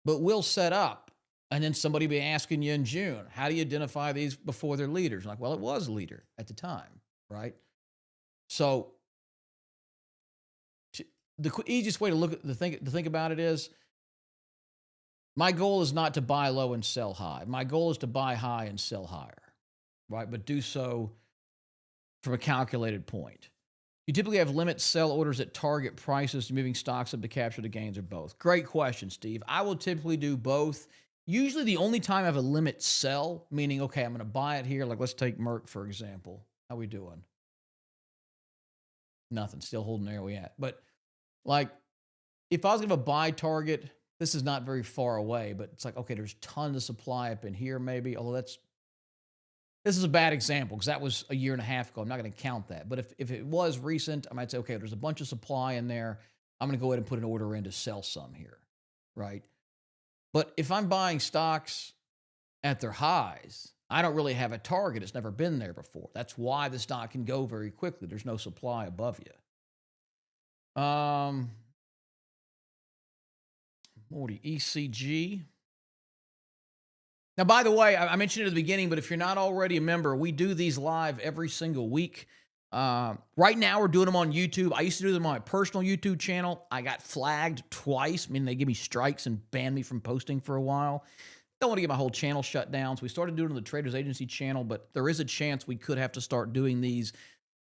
but we'll set up. And then somebody will be asking you in June, how do you identify these before they're leaders? Like, well, it was a leader at the time, right? So the easiest way to think about it is my goal is not to buy low and sell high. My goal is to buy high and sell higher, right? But do so from a calculated point. You typically have limit sell orders at target prices, moving stocks up to capture the gains, or both. Great question, Steve. I will typically do both. Usually the only time I have a limit sell, meaning, okay, I'm going to buy it here. Like let's take Merck, for example. How we doing? Nothing. Still holding there we at. But like if I was going to have a buy target, this is not very far away, but it's like, okay, there's tons of supply up in here maybe, although this is a bad example because that was a year and a half ago. I'm not going to count that. But if it was recent, I might say, okay, there's a bunch of supply in there. I'm going to go ahead and put an order in to sell some here, right? But if I'm buying stocks at their highs, I don't really have a target. It's never been there before. That's why the stock can go very quickly. There's no supply above you. Morty, ECG. Now, by the way, I mentioned it at the beginning, but if you're not already a member, we do these live every single week. Right now, we're doing them on YouTube. I used to do them on my personal YouTube channel. I got flagged twice, meaning they give me strikes and ban me from posting for a while. Don't want to get my whole channel shut down, so we started doing it on the Traders Agency channel, but there is a chance we could have to start doing these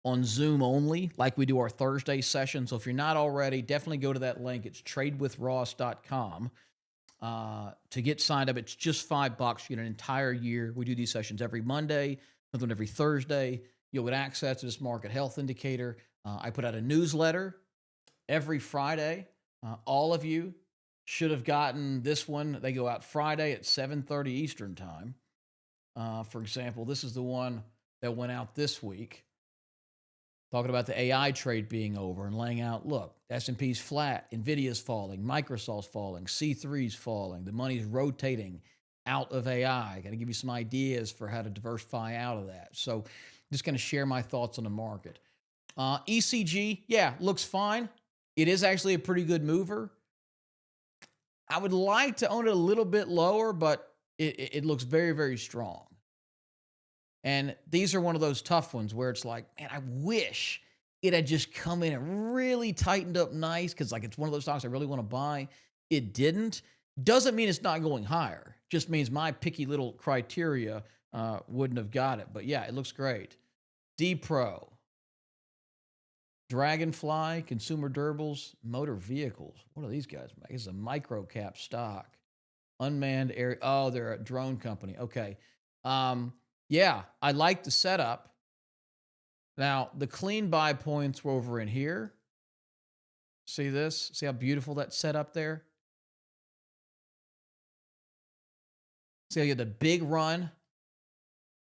on Zoom only, like we do our Thursday session. So if you're not already, definitely go to that link. It's tradewithross.com. To get signed up. It's just $5. You get an entire year. We do these sessions every Monday, something every Thursday. You'll get access to this market health indicator. I put out a newsletter every Friday. All of you should have gotten this one. They go out Friday at 7:30 Eastern time. For example, this is the one that went out this week, talking about the AI trade being over and laying out, look, S&P's flat, NVIDIA's falling, Microsoft's falling, C3's falling, the money's rotating out of AI. Got to give you some ideas for how to diversify out of that. So just going to share my thoughts on the market. ECG, yeah, looks fine. It is actually a pretty good mover. I would like to own it a little bit lower, but it looks very, very strong. And these are one of those tough ones where it's like, man, I wish it had just come in and really tightened up nice, because like it's one of those stocks I really want to buy. It didn't. Doesn't mean it's not going higher. Just means my picky little criteria wouldn't have got it. But yeah, it looks great. D-Pro, Dragonfly, Consumer Durables, Motor Vehicles. What are these guys make? It's a micro cap stock. Unmanned area. Oh, they're a drone company. Okay. Yeah, I like the setup. Now, the clean buy points were over in here. See this? See how beautiful that's set up there? See how you had the big run?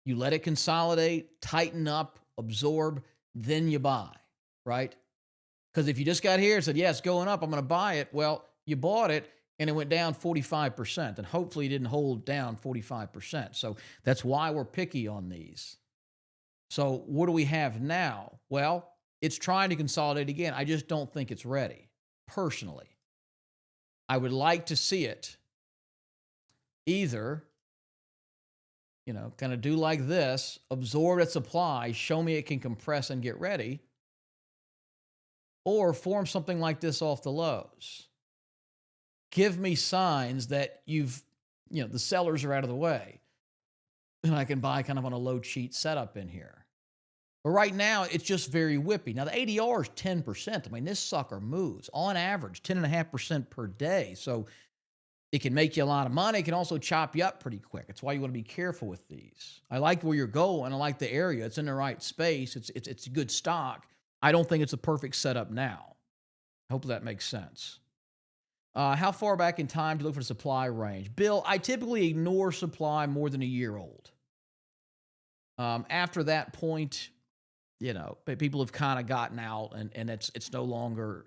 You let it consolidate, tighten up, absorb, then you buy, right? Because if you just got here and said, yeah, it's going up, I'm going to buy it. Well, you bought it and it went down 45%, and hopefully it didn't hold down 45%. So that's why we're picky on these. So what do we have now? Well, it's trying to consolidate again. I just don't think it's ready, personally. I would like to see it either, kind of do like this, absorb its supply, show me it can compress and get ready, or form something like this off the lows. Give me signs that the sellers are out of the way, and I can buy kind of on a low cheat setup in here. But right now, it's just very whippy. Now, the ADR is 10%. I mean, this sucker moves on average 10.5% per day. So it can make you a lot of money. It can also chop you up pretty quick. That's why you want to be careful with these. I like where you're going. I like the area. It's in the right space. It's a good stock. I don't think it's a perfect setup now. I hope that makes sense. How far back in time to look for the supply range? Bill, I typically ignore supply more than a year old. After that point, people have kind of gotten out, and it's no longer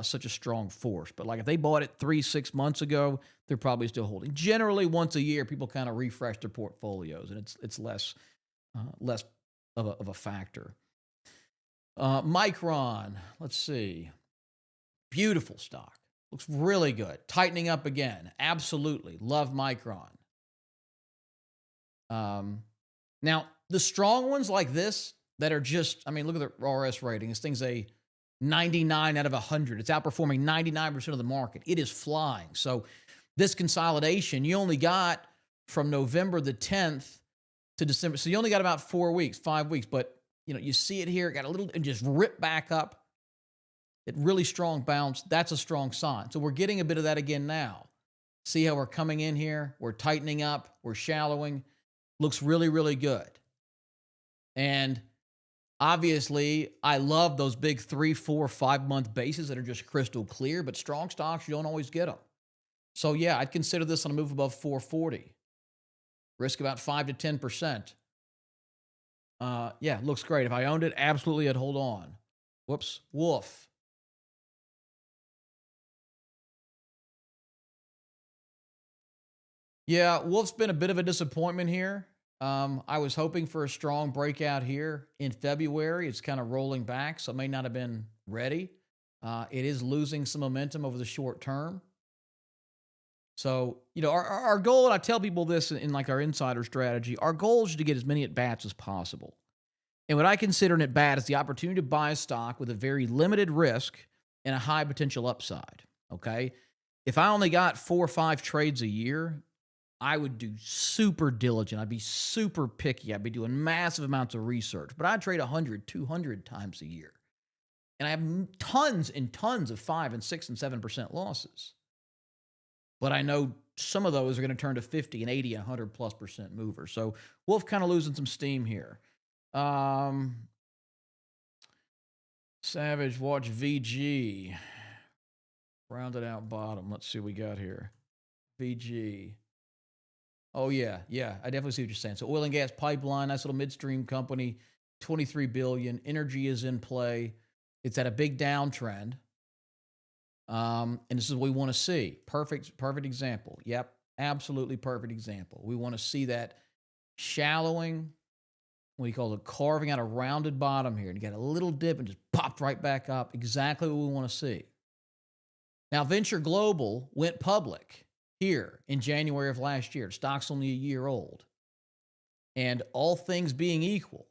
such a strong force. But like if they bought it 3-6 months ago, they're probably still holding. Generally, once a year, people kind of refresh their portfolios, and it's less of a factor. Micron, let's see. Beautiful stock. Looks really good. Tightening up again. Absolutely. Love Micron. Now, the strong ones like this that are just, look at the RS rating. This thing's a 99 out of 100. It's outperforming 99% of the market. It is flying. So this consolidation, you only got from November the 10th to December. So you only got about 4 weeks, 5 weeks. But, you see it here. It got a little, and just ripped back up. It really strong bounce. That's a strong sign. So we're getting a bit of that again now. See how we're coming in here? We're tightening up. We're shallowing. Looks really, really good. And obviously, I love those big 3, 4, 5 month bases that are just crystal clear, but strong stocks, you don't always get them. So yeah, I'd consider this on a move above 440. Risk about 5 to 10%. Yeah, looks great. If I owned it, absolutely I'd hold on. Whoops, Wolf. Yeah, Wolf's been a bit of a disappointment here. I was hoping for a strong breakout here in February. It's kind of rolling back, so it may not have been ready. It is losing some momentum over the short term. So, our goal, and I tell people this in like our insider strategy, our goal is to get as many at bats as possible. And what I consider an at bat is the opportunity to buy a stock with a very limited risk and a high potential upside. Okay. If I only got 4 or 5 trades a year, I would do super diligent. I'd be super picky. I'd be doing massive amounts of research, but I'd trade 100, 200 times a year. And I have tons and tons of 5 and 6 and 7% losses. But I know some of those are going to turn to 50 and 80 and 100 plus percent movers. So Wolf kind of losing some steam here. Savage, watch VG. Rounded out bottom. Let's see what we got here. VG. Oh, yeah. I definitely see what you're saying. So oil and gas pipeline, nice little midstream company, $23 billion. Energy is in play. It's at a big downtrend. And this is what we want to see. Perfect example. Yep, absolutely perfect example. We want to see that shallowing, what you call it, carving out a rounded bottom here. And you got a little dip and just popped right back up. Exactly what we want to see. Now, Venture Global went public here in January of last year. Stock's only a year old. And all things being equal,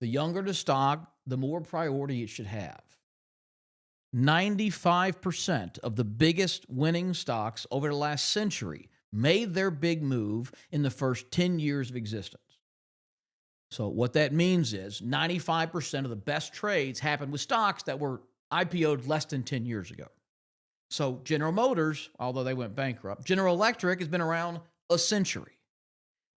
the younger the stock, the more priority it should have. 95% of the biggest winning stocks over the last century made their big move in the first 10 years of existence. So what that means is 95% of the best trades happened with stocks that were IPO'd less than 10 years ago. So General Motors, although they went bankrupt, General Electric has been around a century.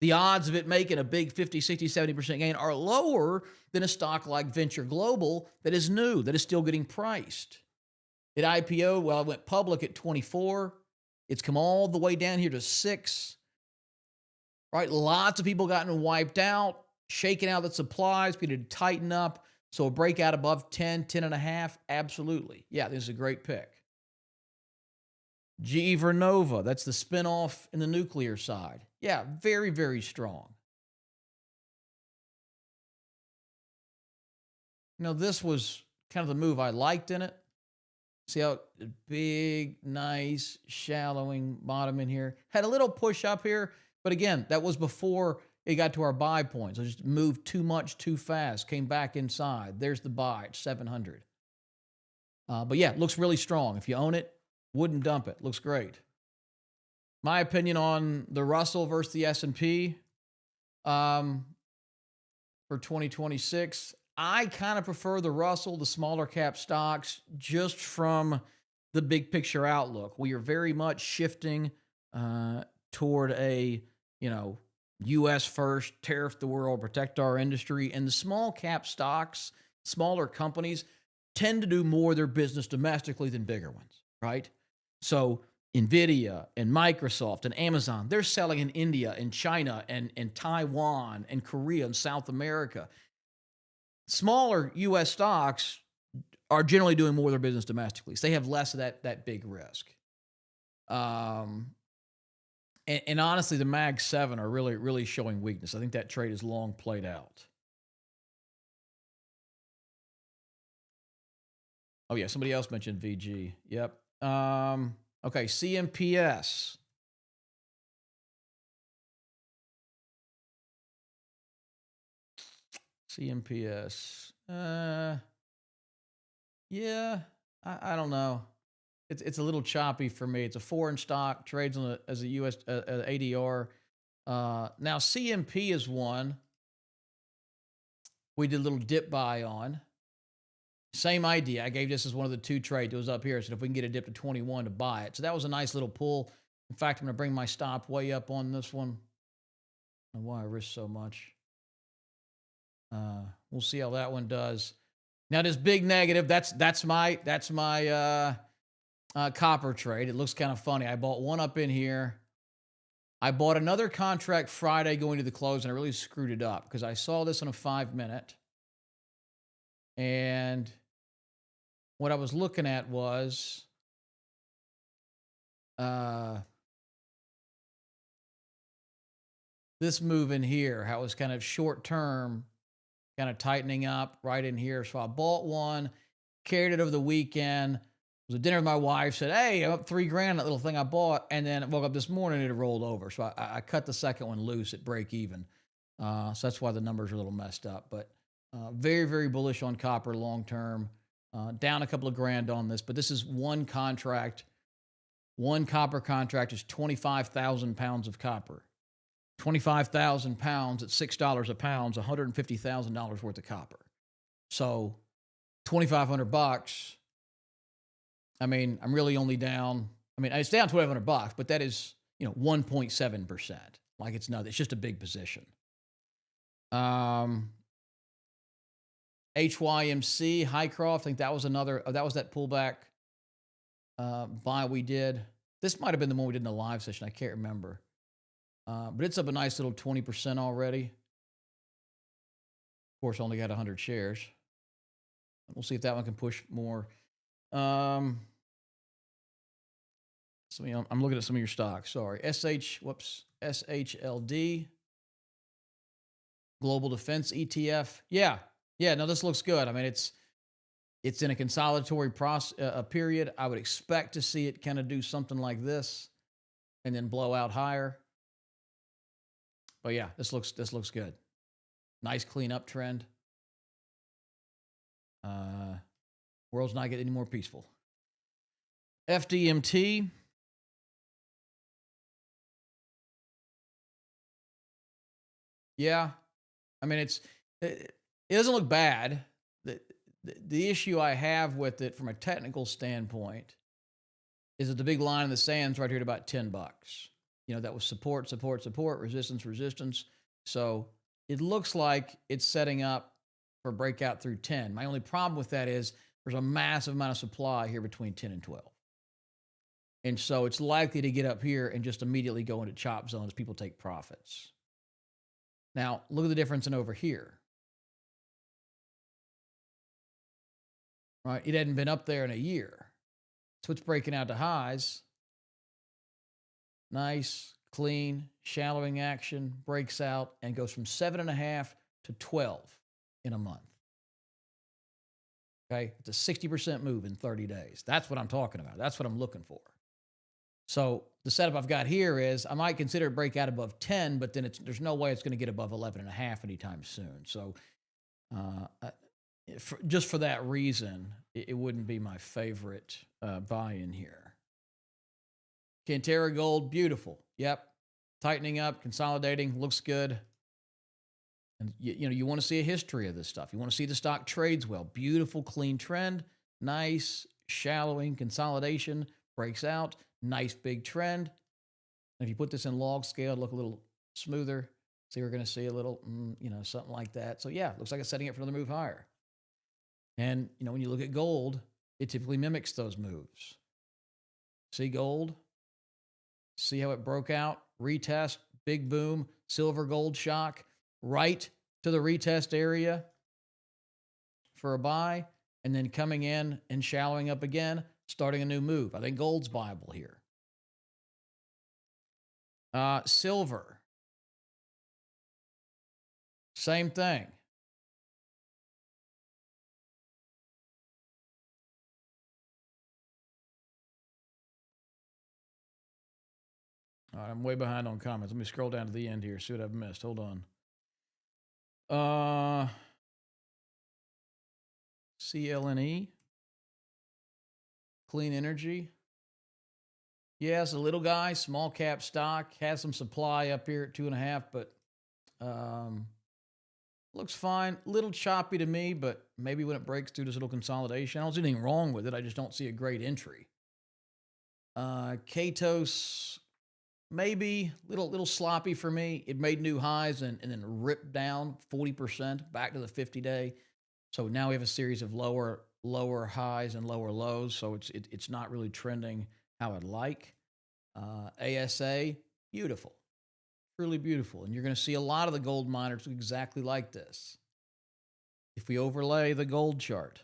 The odds of it making a big 50, 60, 70% gain are lower than a stock like Venture Global that is new, that is still getting priced. It IPO, well, it went public at 24. It's come all the way down here to 6. Right? Lots of people gotten wiped out, shaking out the supplies, people to tighten up. So a breakout above 10, 10 and a half, absolutely. Yeah, this is a great pick. GE Vernova, that's the spinoff in the nuclear side. Yeah, very, very strong. This was kind of the move I liked in it. See how big, nice, shallowing bottom in here. Had a little push up here, but again, that was before it got to our buy point. So just moved too much too fast, came back inside. There's the buy at 700. But yeah, looks really strong. If you own it, wouldn't dump it. Looks great. My opinion on the Russell versus the S&P for 2026. I kind of prefer the Russell, the smaller cap stocks, just from the big picture outlook. We are very much shifting toward a, U.S. first, tariff the world, protect our industry. And the small cap stocks, smaller companies, tend to do more of their business domestically than bigger ones, right? So NVIDIA and Microsoft and Amazon, they're selling in India and China and Taiwan and Korea and South America. Smaller U.S. stocks are generally doing more of their business domestically. So they have less of that big risk. And honestly, the Mag 7 are really, really showing weakness. I think that trade is long played out. Oh, yeah, somebody else mentioned VG. Yep. Okay, CMPS. CMPS. Yeah, I don't know. It's a little choppy for me. It's a foreign stock, trades as a US ADR. Now CMP is one we did a little dip buy on. Same idea. I gave this as one of the 2 trades. It was up here. So if we can get a dip to 21 to buy it. So that was a nice little pull. In fact, I'm going to bring my stop way up on this one. I don't know why I risk so much. We'll see how that one does. Now this big negative, that's my copper trade. It looks kind of funny. I bought one up in here. I bought another contract Friday going to the close, and I really screwed it up because I saw this on a 5-minute. And what I was looking at was this move in here, how it was kind of short term, kind of tightening up right in here. So I bought one, carried it over the weekend. It was a dinner with my wife, said, hey, I'm up $3,000, that little thing I bought. And then I woke up this morning, it had rolled over. So I cut the second one loose at break even. So that's why the numbers are a little messed up. But very, very bullish on copper long term. Down a couple of grand on this, but this is one contract. One copper contract is 25,000 pounds of copper. 25,000 pounds at $6 a pound is $150,000 worth of copper. So $2,500. I mean, I'm really only down. I mean, it's down $2,500, but that is, 1.7%. Like it's nothing. It's just a big position. HYMC, Hycroft, I think that was that was that pullback buy we did. This might have been the one we did in the live session. I can't remember. But it's up a nice little 20% already. Of course, I only got 100 shares. We'll see if that one can push more. I'm looking at some of your stocks. Sorry. SHLD. Global Defense ETF. Yeah. No, this looks good. I mean, it's in a consolidatory period. I would expect to see it kind of do something like this and then blow out higher. But yeah, this looks good. Nice clean up trend. World's not getting any more peaceful. FDMT. Yeah. I mean, it doesn't look bad. The issue I have with it from a technical standpoint is that the big line in the sand's right here at about $10. That was support, resistance. So it looks like it's setting up for breakout through 10. My only problem with that is there's a massive amount of supply here between 10 and 12. And so it's likely to get up here and just immediately go into chop zone as people take profits. Now, look at the difference in over here. Right? It hadn't been up there in a year. So it's breaking out to highs. Nice, clean, shallowing action, breaks out and goes from 7.5 to 12 in a month. Okay? It's a 60% move in 30 days. That's what I'm talking about. That's what I'm looking for. So the setup I've got here is I might consider a breakout above 10, but then there's no way it's going to get above 11.5 anytime soon. So just for that reason, it wouldn't be my favorite buy-in here. Cantera Gold, beautiful. Yep. Tightening up, consolidating, looks good. And you want to see a history of this stuff. You want to see the stock trades well. Beautiful, clean trend. Nice, shallowing, consolidation, breaks out. Nice, big trend. And if you put this in log scale, it'll look a little smoother. So we're going to see a little, something like that. So yeah, looks like it's setting it for another move higher. And, when you look at gold, it typically mimics those moves. See gold? See how it broke out? Retest, big boom, silver gold shock, right to the retest area for a buy, and then coming in and shallowing up again, starting a new move. I think gold's buyable here. Silver. Same thing. All right, I'm way behind on comments. Let me scroll down to the end here, see what I've missed. Hold on. CLNE. Clean Energy. Yeah, it's a little guy, small cap stock, has some supply up here at 2.5, but looks fine. Little choppy to me, but maybe when it breaks through this little consolidation, I don't see anything wrong with it. I just don't see a great entry. Katos, maybe little sloppy for me. It made new highs and then ripped down 40% back to the 50-day. So now we have a series of lower highs and lower lows. So it's not really trending how I'd like. ASA, beautiful, truly beautiful. And you're going to see a lot of the gold miners exactly like this. If we overlay the gold chart,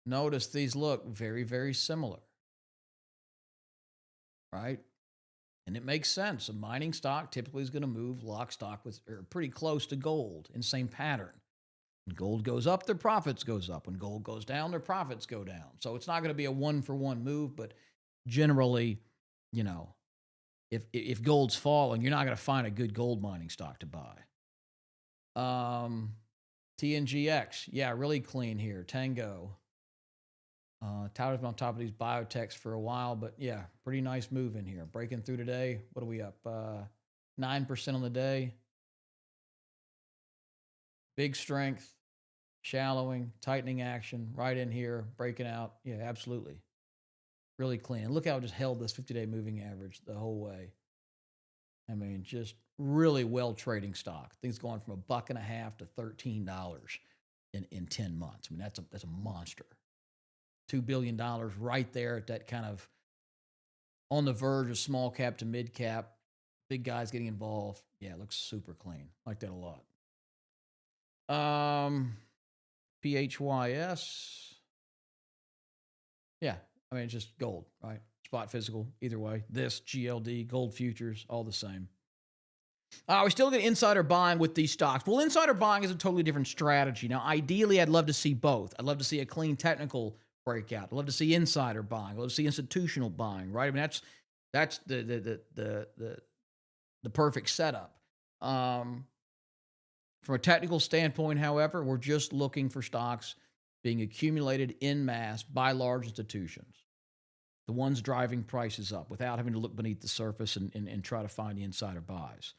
Notice these look very, very similar, right? And it makes sense. A mining stock typically is going to move lock stock with or pretty close to gold in same pattern. When gold goes up, their profits goes up. When gold goes down, their profits go down. So it's not going to be a one for one move, but generally, you know, if gold's falling, you're not going to find a good gold mining stock to buy. TNGX, yeah, really clean here. Tango. Tyler's been on top of these biotechs for a while, but yeah, pretty nice move in here. Breaking through today. What are we up? 9% on the day. Big strength, shallowing, tightening action right in here, breaking out. Yeah, absolutely. Really clean. And look how it just held this 50-day moving average the whole way. I mean, just really well trading stock. Things going from $1.50 to $13 in 10 months. I mean, that's a monster. $2 billion right there at that kind of on the verge of small cap to mid cap. Big guys getting involved. Yeah, it looks super clean. Like that a lot. PHYS. Yeah, I mean, it's just gold, right? Spot physical, either way. This, GLD, gold futures, all the same. We still get insider buying with these stocks. Well, insider buying is a totally different strategy. Now, ideally, I'd love to see both. I'd love to see a clean technical breakout. I'd love to see insider buying. I'd love to see institutional buying, right? I mean, that's the perfect setup. From a technical standpoint, however, we're just looking for stocks being accumulated en masse by large institutions, the ones driving prices up without having to look beneath the surface and try to find the insider buys.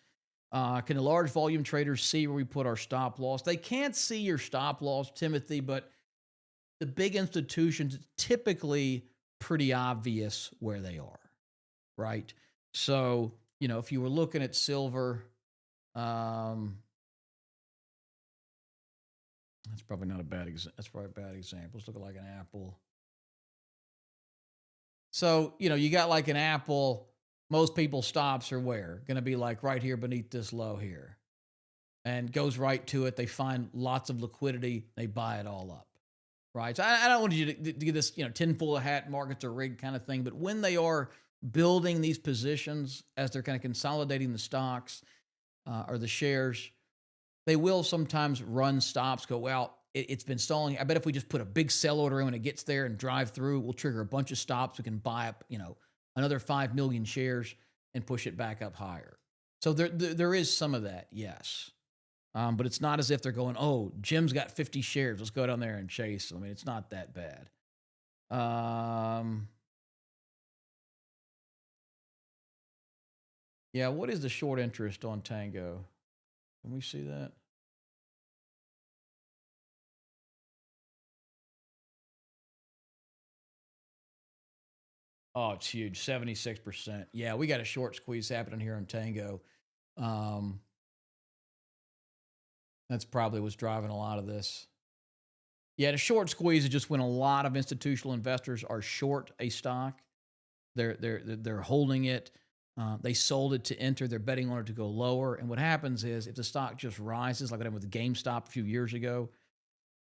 Can the large volume traders see where we put our stop loss? They can't see your stop loss, Timothy, but the big institutions, it's typically pretty obvious where they are, right? So, if you were looking at silver, that's probably not a bad example. That's probably a bad example. Let's look at like an Apple. So, you got like an Apple. Most people's stops are where? Going to be like right here beneath this low here. And goes right to it. They find lots of liquidity. They buy it all up. Right. So I don't want you to get this, tinfoil hat, markets are rigged kind of thing. But when they are building these positions as they're kind of consolidating the stocks or the shares, they will sometimes run stops, go, well, it's been stalling. I bet if we just put a big sell order in when it gets there and drive through, we'll trigger a bunch of stops. We can buy up, another 5 million shares and push it back up higher. So there is some of that, yes. But it's not as if they're going, oh, Jim's got 50 shares. Let's go down there and chase. I mean, it's not that bad. Yeah, what is the short interest on Tango? Can we see that? Oh, it's huge, 76%. Yeah, we got a short squeeze happening here on Tango. That's probably what's driving a lot of this. Yeah, the short squeeze is just when a lot of institutional investors are short a stock. They're holding it. They sold it to enter. They're betting on it to go lower. And what happens is if the stock just rises, like what happened with GameStop a few years ago,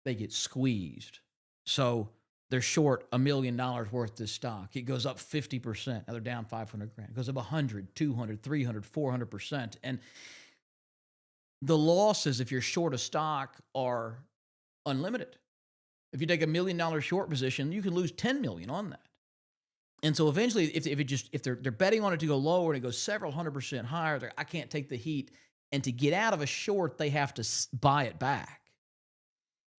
they get squeezed. So they're short $1 million worth of this stock. It goes up 50%. Now they're down 500 grand. It goes up 100, 200, 300, 400%. And the losses, if you're short a stock, are unlimited. If you take $1 million short position, you can lose 10 million on that. And so eventually, if they're betting on it to go lower and it goes several 100% higher, I can't take the heat. And to get out of a short, they have to buy it back.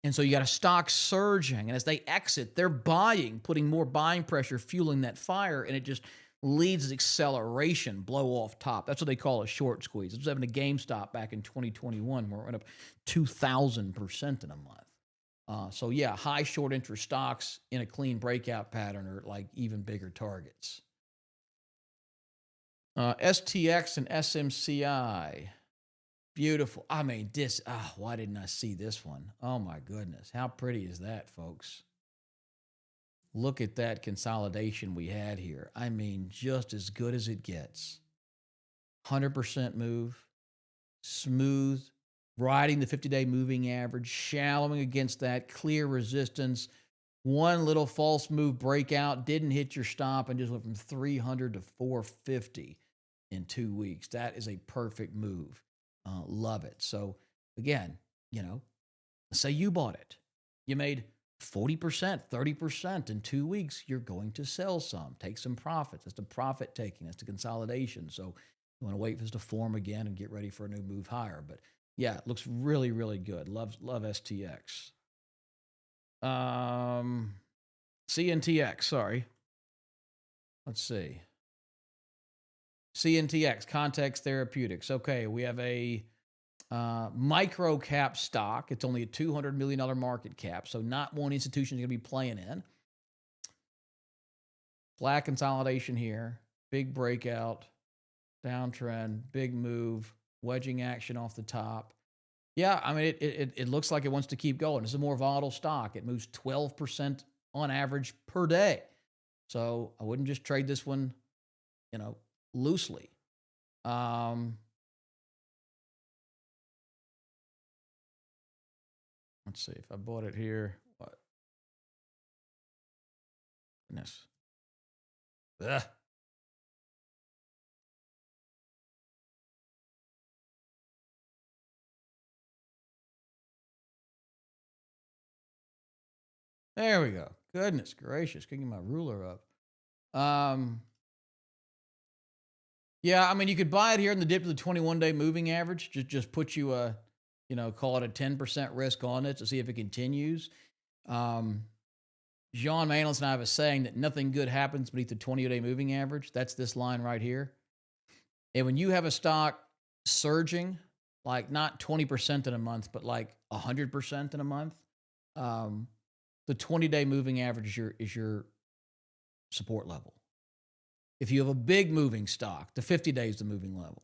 And so you got a stock surging, and as they exit, they're buying, putting more buying pressure, fueling that fire, and it just leads to acceleration, blow off top. That's what they call a short squeeze. It was having a GameStop back in 2021 where it went up 2,000% in a month. So yeah, high short interest stocks in a clean breakout pattern are like even bigger targets. STX and SMCI. Beautiful. I mean, why didn't I see this one? Oh my goodness. How pretty is that, folks? Look at that consolidation we had here. I mean, just as good as it gets. 100% move, smooth, riding the 50-day moving average, shallowing against that, clear resistance, One little false move breakout, didn't hit your stop, and just went from 300 to 450 in 2 weeks. That is a perfect move. Love it. So again, say you bought it. You made 40%, 30% in 2 weeks. You're going to sell some, take some profits. That's the profit taking. That's the consolidation. So you want to wait for this to form again and get ready for a new move higher. But yeah, it looks really, really good. Love STX. CNTX, sorry. Let's see. CNTX, Context Therapeutics. Okay, we have a micro cap stock. It's only a $200 million market cap, so not one institution is going to be playing in. Flat consolidation here, big breakout, downtrend, big move, wedging action off the top. Yeah, I mean, it looks like it wants to keep going. It's a more volatile stock. It moves 12% on average per day. So I wouldn't just trade this one, loosely. Let's see if I bought it here. What? Goodness. Ugh. There we go. Goodness gracious. Couldn't get my ruler up. Yeah, I mean, you could buy it here in the dip of the 21-day moving average. Just put you a, call it a 10% risk on it to see if it continues. John Manlis and I have a saying that nothing good happens beneath the 20-day moving average. That's this line right here. And when you have a stock surging, like not 20% in a month, but like 100% in a month, the 20-day moving average is your support level. If you have a big moving stock, the 50 days the moving level.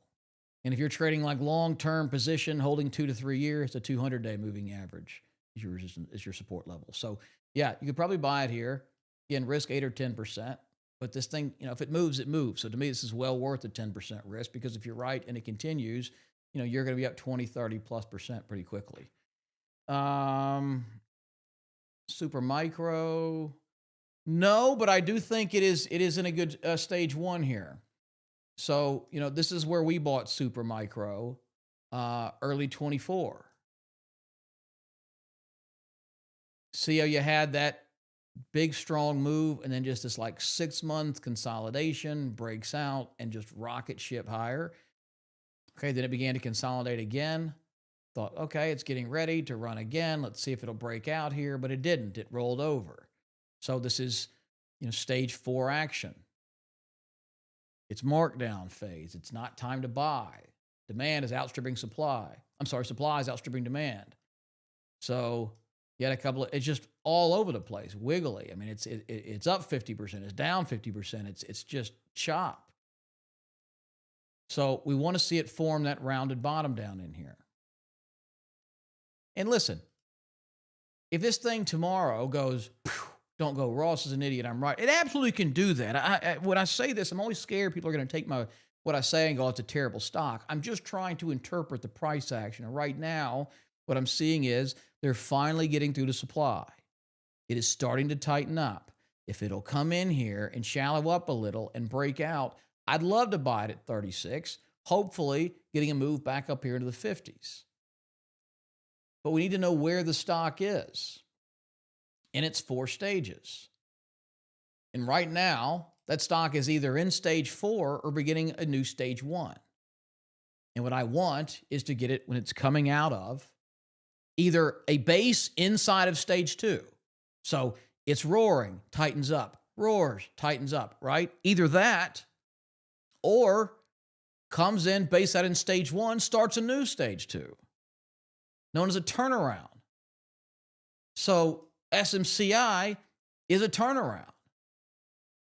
And if you're trading like long-term position, holding 2 to 3 years, the 200-day moving average is your support level. So yeah, you could probably buy it here. Again, risk 8 or 10%. But this thing, if it moves, it moves. So to me, this is well worth the 10% risk, because if you're right and it continues, you're going to be up 20, 30 plus % pretty quickly. Super micro. No, but I do think it is in a good stage one here. So, this is where we bought Super Micro early 24. See how you had that big, strong move, and then just this like 6-month consolidation, breaks out, and just rocket ship higher. Okay, then it began to consolidate again. Thought, okay, it's getting ready to run again. Let's see if it'll break out here, but it didn't. It rolled over. So this is, stage 4 action. It's markdown phase. It's not time to buy. Demand is outstripping supply. Supply is outstripping demand. So you had a couple of, it's just all over the place, wiggly. I mean, it's up 50%, it's down 50%. It's just chop. So we want to see it form that rounded bottom down in here. And listen, if this thing tomorrow goes, don't go, Ross is an idiot, I'm right. It absolutely can do that. When I say this, I'm always scared people are going to take what I say and go, it's a terrible stock. I'm just trying to interpret the price action. And right now, what I'm seeing is they're finally getting through the supply. It is starting to tighten up. If it'll come in here and shallow up a little and break out, I'd love to buy it at 36, hopefully getting a move back up here into the 50s. But we need to know where the stock is in its 4 stages. And right now, that stock is either in stage 4 or beginning a new stage 1. And what I want is to get it when it's coming out of either a base inside of stage 2. So it's roaring, tightens up, roars, tightens up, right? Either that or comes in, base out in stage 1, starts a new stage 2, known as a turnaround. So SMCI is a turnaround.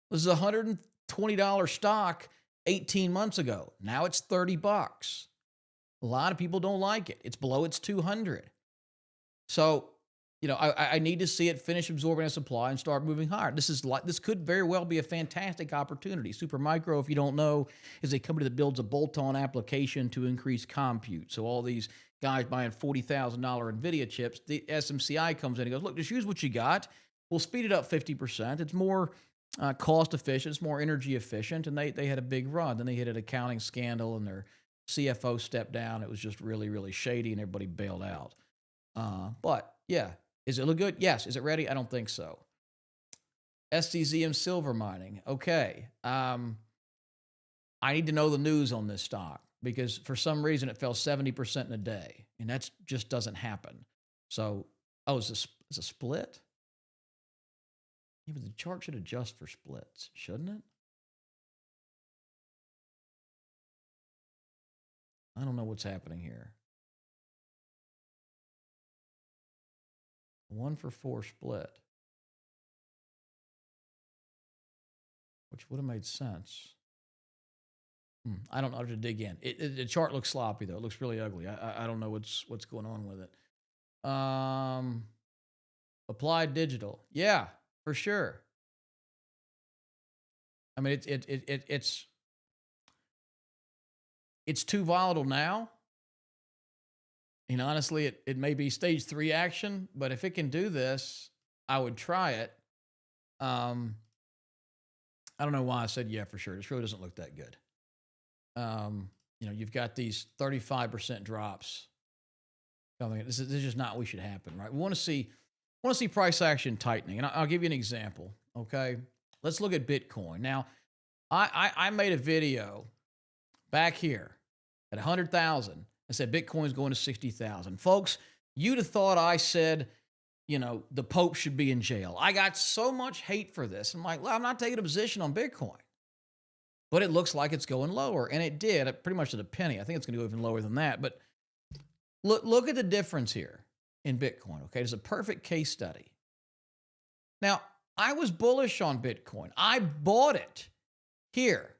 This is a $120 stock 18 months ago. Now it's $30. A lot of people don't like it. It's below its 200. So, I need to see it finish absorbing a supply and start moving higher. This could very well be a fantastic opportunity. Supermicro, if you don't know, is a company that builds a bolt-on application to increase compute. So all these guys buying $40,000 NVIDIA chips, the SMCI comes in and goes, look, just use what you got. We'll speed it up 50%. It's more cost efficient. It's more energy efficient. And they had a big run. Then they hit an accounting scandal and their CFO stepped down. It was just really, really shady and everybody bailed out. But yeah, is it look good? Yes. Is it ready? I don't think so. STZM silver mining. Okay. I need to know the news on this stock because for some reason it fell 70% in a day, and that just doesn't happen. So, it's a split? Yeah, but the chart should adjust for splits, shouldn't it? I don't know what's happening here. 1-for-4 split, which would have made sense. I don't know how to dig in. The chart looks sloppy though. It looks really ugly. I don't know what's going on with it. Applied Digital, yeah, for sure. I mean, it's too volatile now. And honestly, it may be stage 3 action, but if it can do this, I would try it. I don't know why I said yeah for sure. This really doesn't look that good. You've got these 35% drops coming. This is just not what should happen, right? We want to see price action tightening, and I'll give you an example. Okay, let's look at Bitcoin. Now, I made a video back here at 100,000. I said Bitcoin's going to 60,000. Folks, you'd have thought I said, the Pope should be in jail. I got so much hate for this. I'm like, well, I'm not taking a position on Bitcoin. But it looks like it's going lower, and it did pretty much at a penny. I think it's going to go even lower than that. But look at the difference here in Bitcoin, okay? It's a perfect case study. Now, I was bullish on Bitcoin. I bought it here.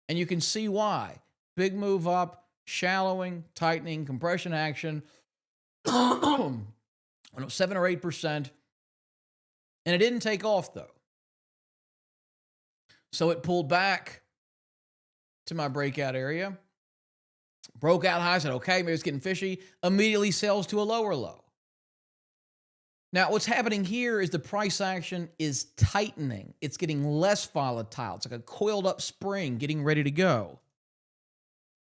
And you can see why. Big move up, shallowing, tightening, compression action, 7 or 8%. And it didn't take off, though. So it pulled back to my breakout area, broke out high, said, okay, maybe it's getting fishy, immediately sells to a lower low. Now, what's happening here is the price action is tightening. It's getting less volatile. It's like a coiled up spring getting ready to go.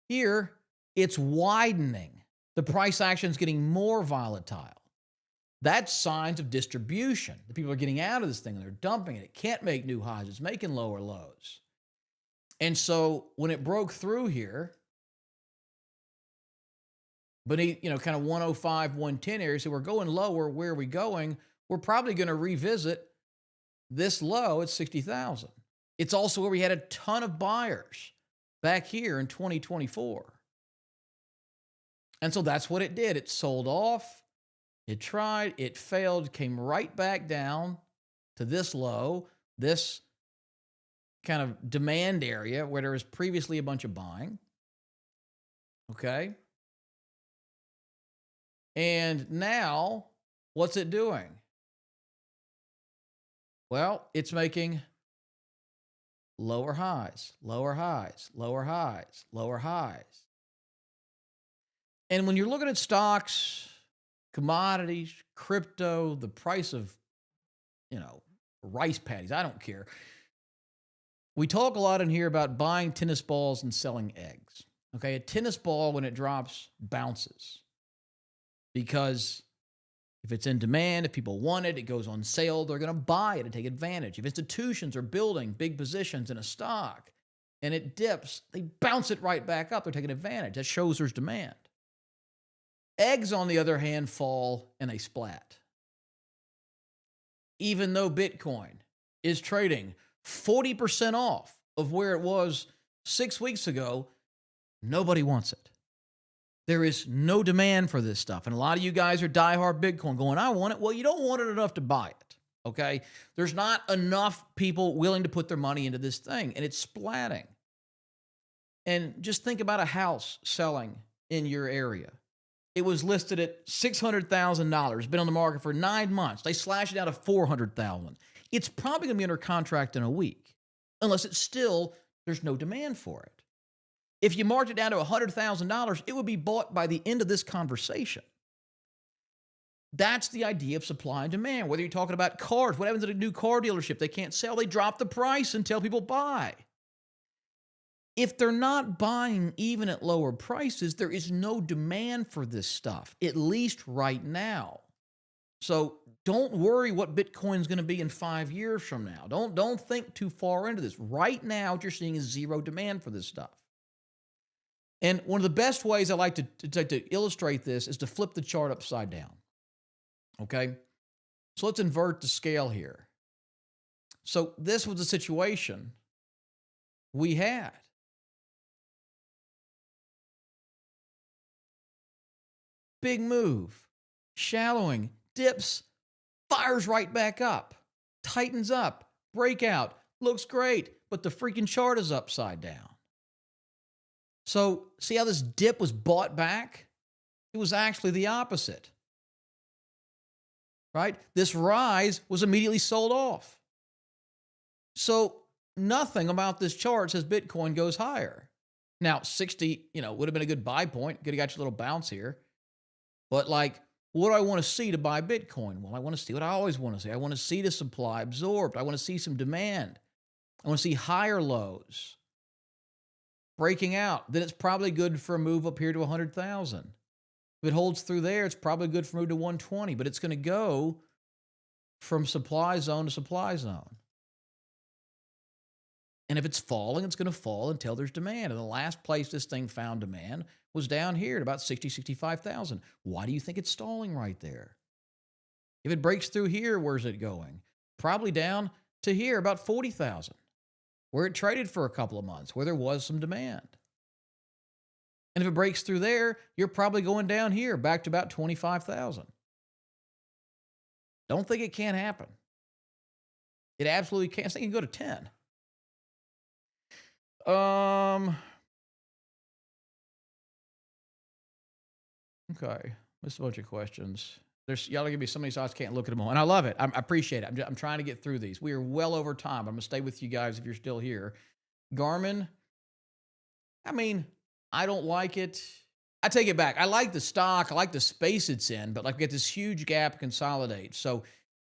Here, it's widening. The price action is getting more volatile. That's signs of distribution. The people are getting out of this thing and they're dumping it. It can't make new highs. It's making lower lows. And so when it broke through here, beneath, kind of 105, 110 area, so we're going lower. Where are we going? We're probably going to revisit this low at 60,000. It's also where we had a ton of buyers back here in 2024. And so that's what it did. It sold off. It tried, it failed, came right back down to this low, this kind of demand area where there was previously a bunch of buying. Okay. And now, what's it doing? Well, it's making lower highs, lower highs, lower highs, lower highs. And when you're looking at stocks, commodities, crypto, the price of, rice patties, I don't care. We talk a lot in here about buying tennis balls and selling eggs. Okay, a tennis ball, when it drops, bounces. Because if it's in demand, if people want it, it goes on sale, they're going to buy it and take advantage. If institutions are building big positions in a stock and it dips, they bounce it right back up. They're taking advantage. That shows there's demand. Eggs, on the other hand, fall and they splat. Even though Bitcoin is trading 40% off of where it was 6 weeks ago, nobody wants it. There is no demand for this stuff. And a lot of you guys are diehard Bitcoin going, I want it. Well, you don't want it enough to buy it, okay? There's not enough people willing to put their money into this thing, and it's splatting. And just think about a house selling in your area. It was listed at $600,000, been on the market for 9 months. They slashed it down to $400,000. It's probably going to be under contract in a week, unless there's no demand for it. If you marked it down to $100,000, it would be bought by the end of this conversation. That's the idea of supply and demand. Whether you're talking about cars, what happens at a new car dealership? They can't sell, they drop the price and tell people buy. If they're not buying even at lower prices, there is no demand for this stuff, at least right now. So don't worry what Bitcoin's going to be in 5 years from now. Don't think too far into this. Right now, what you're seeing is zero demand for this stuff. And one of the best ways I like to illustrate this is to flip the chart upside down. Okay? So let's invert the scale here. So this was the situation we had. Big move, shallowing, dips, fires right back up, tightens up, breakout, looks great, but the freaking chart is upside down. So see how this dip was bought back? It was actually the opposite, right? This rise was immediately sold off. So nothing about this chart says Bitcoin goes higher. Now, 60, would have been a good buy point. Could have got you a little bounce here. But what do I want to see to buy Bitcoin? Well, I want to see what I always want to see. I want to see the supply absorbed. I want to see some demand. I want to see higher lows breaking out. Then it's probably good for a move up here to 100,000. If it holds through there, it's probably good for a move to 120. But it's going to go from supply zone to supply zone. And if it's falling, it's going to fall until there's demand. And the last place this thing found demand was down here at about 60, 65,000. Why do you think it's stalling right there? If it breaks through here, where's it going? Probably down to here, about 40,000, where it traded for a couple of months, where there was some demand. And if it breaks through there, you're probably going down here, back to about 25,000. Don't think it can't happen. It absolutely can. I think it can go to 10. Okay. Missed a bunch of questions. Y'all give me so many thoughts, can't look at them all. And I love it. I appreciate it. I'm trying to get through these. We are well over time. I'm going to stay with you guys if you're still here. Garmin, I don't like it. I take it back. I like the stock. I like the space it's in, but we get this huge gap consolidate. So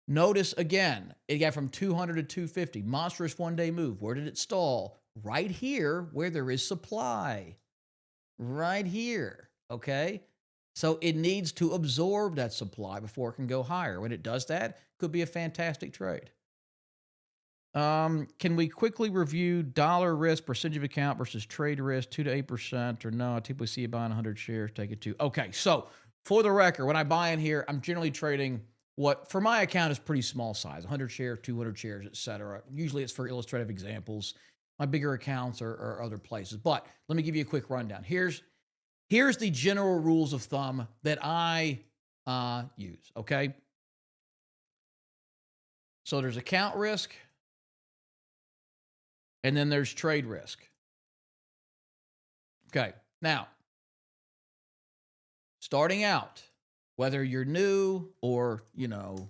notice again, it got from 200 to 250. Monstrous one-day move. Where did it stall? Right here where there is supply. Right here. Okay? So it needs to absorb that supply before it can go higher. When it does that, it could be a fantastic trade. Can we quickly review dollar risk, percentage of account versus trade risk, 2 to 8%, or no? I typically see you buying 100 shares, take it to. Okay, so for the record, when I buy in here, I'm generally trading what for my account is pretty small size, 100 shares, 200 shares, etc. Usually it's for illustrative examples. My bigger accounts are other places. But let me give you a quick rundown. Here's the general rules of thumb that I use, okay? So there's account risk, and then there's trade risk. Okay, now, starting out, whether you're new or, don't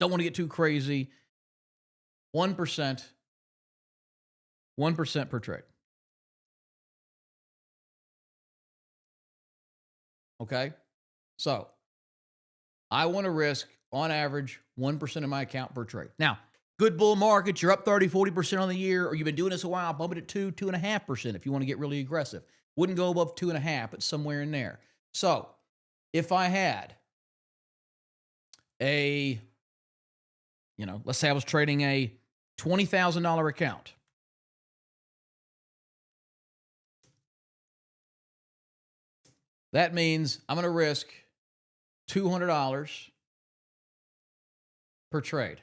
want to get too crazy, 1% per trade. Okay? So, I want to risk, on average, 1% of my account per trade. Now, good bull market, you're up 30, 40% on the year, or you've been doing this a while, bump it at 2.5% if you want to get really aggressive. Wouldn't go above 2.5%, but somewhere in there. So, if I had let's say I was trading a $20,000 account. That means I'm going to risk $200 per trade.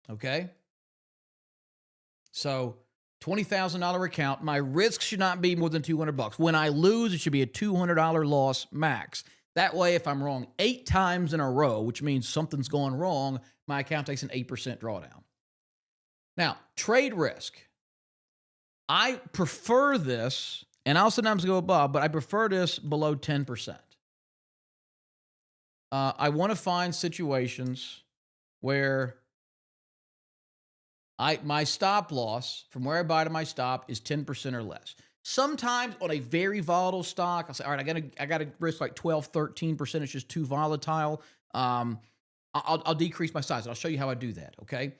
Okay? So, $20,000 account, my risk should not be more than $200. When I lose, it should be a $200 loss max. That way, if I'm wrong 8 times in a row, which means something's going wrong, my account takes an 8% drawdown. Now, trade risk. I prefer this, and I'll sometimes go above, but I prefer this below 10%. I want to find situations where my stop loss from where I buy to my stop is 10% or less. Sometimes on a very volatile stock, I'll say, all right, I gotta risk like 12, 13%. It's just too volatile. I'll decrease my size. And I'll show you how I do that. Okay.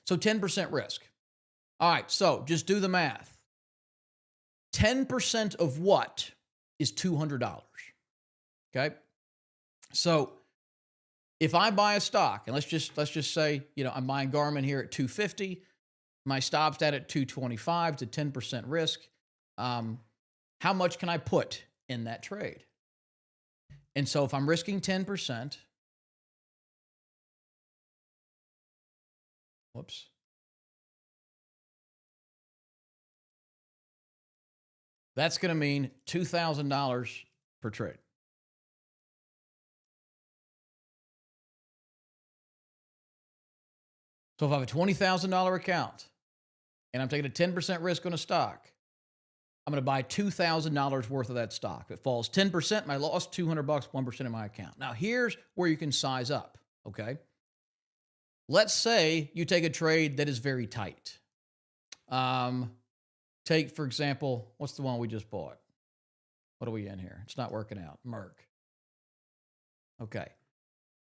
So 10% risk. All right. So just do the math. 10% of what is $200? Okay. So if I buy a stock, and let's just say, I'm buying Garmin here at 250, my stop's at 225 to 10% risk. How much can I put in that trade? And so if I'm risking 10%, whoops. That's going to mean $2,000 per trade. So if I have a $20,000 account and I'm taking a 10% risk on a stock, I'm going to buy $2,000 worth of that stock. If it falls 10%, my loss, $200, 1% in my account. Now, here's where you can size up, okay? Let's say you take a trade that is very tight. Take, for example, what's the one we just bought? What are we in here? It's not working out. Merck. Okay.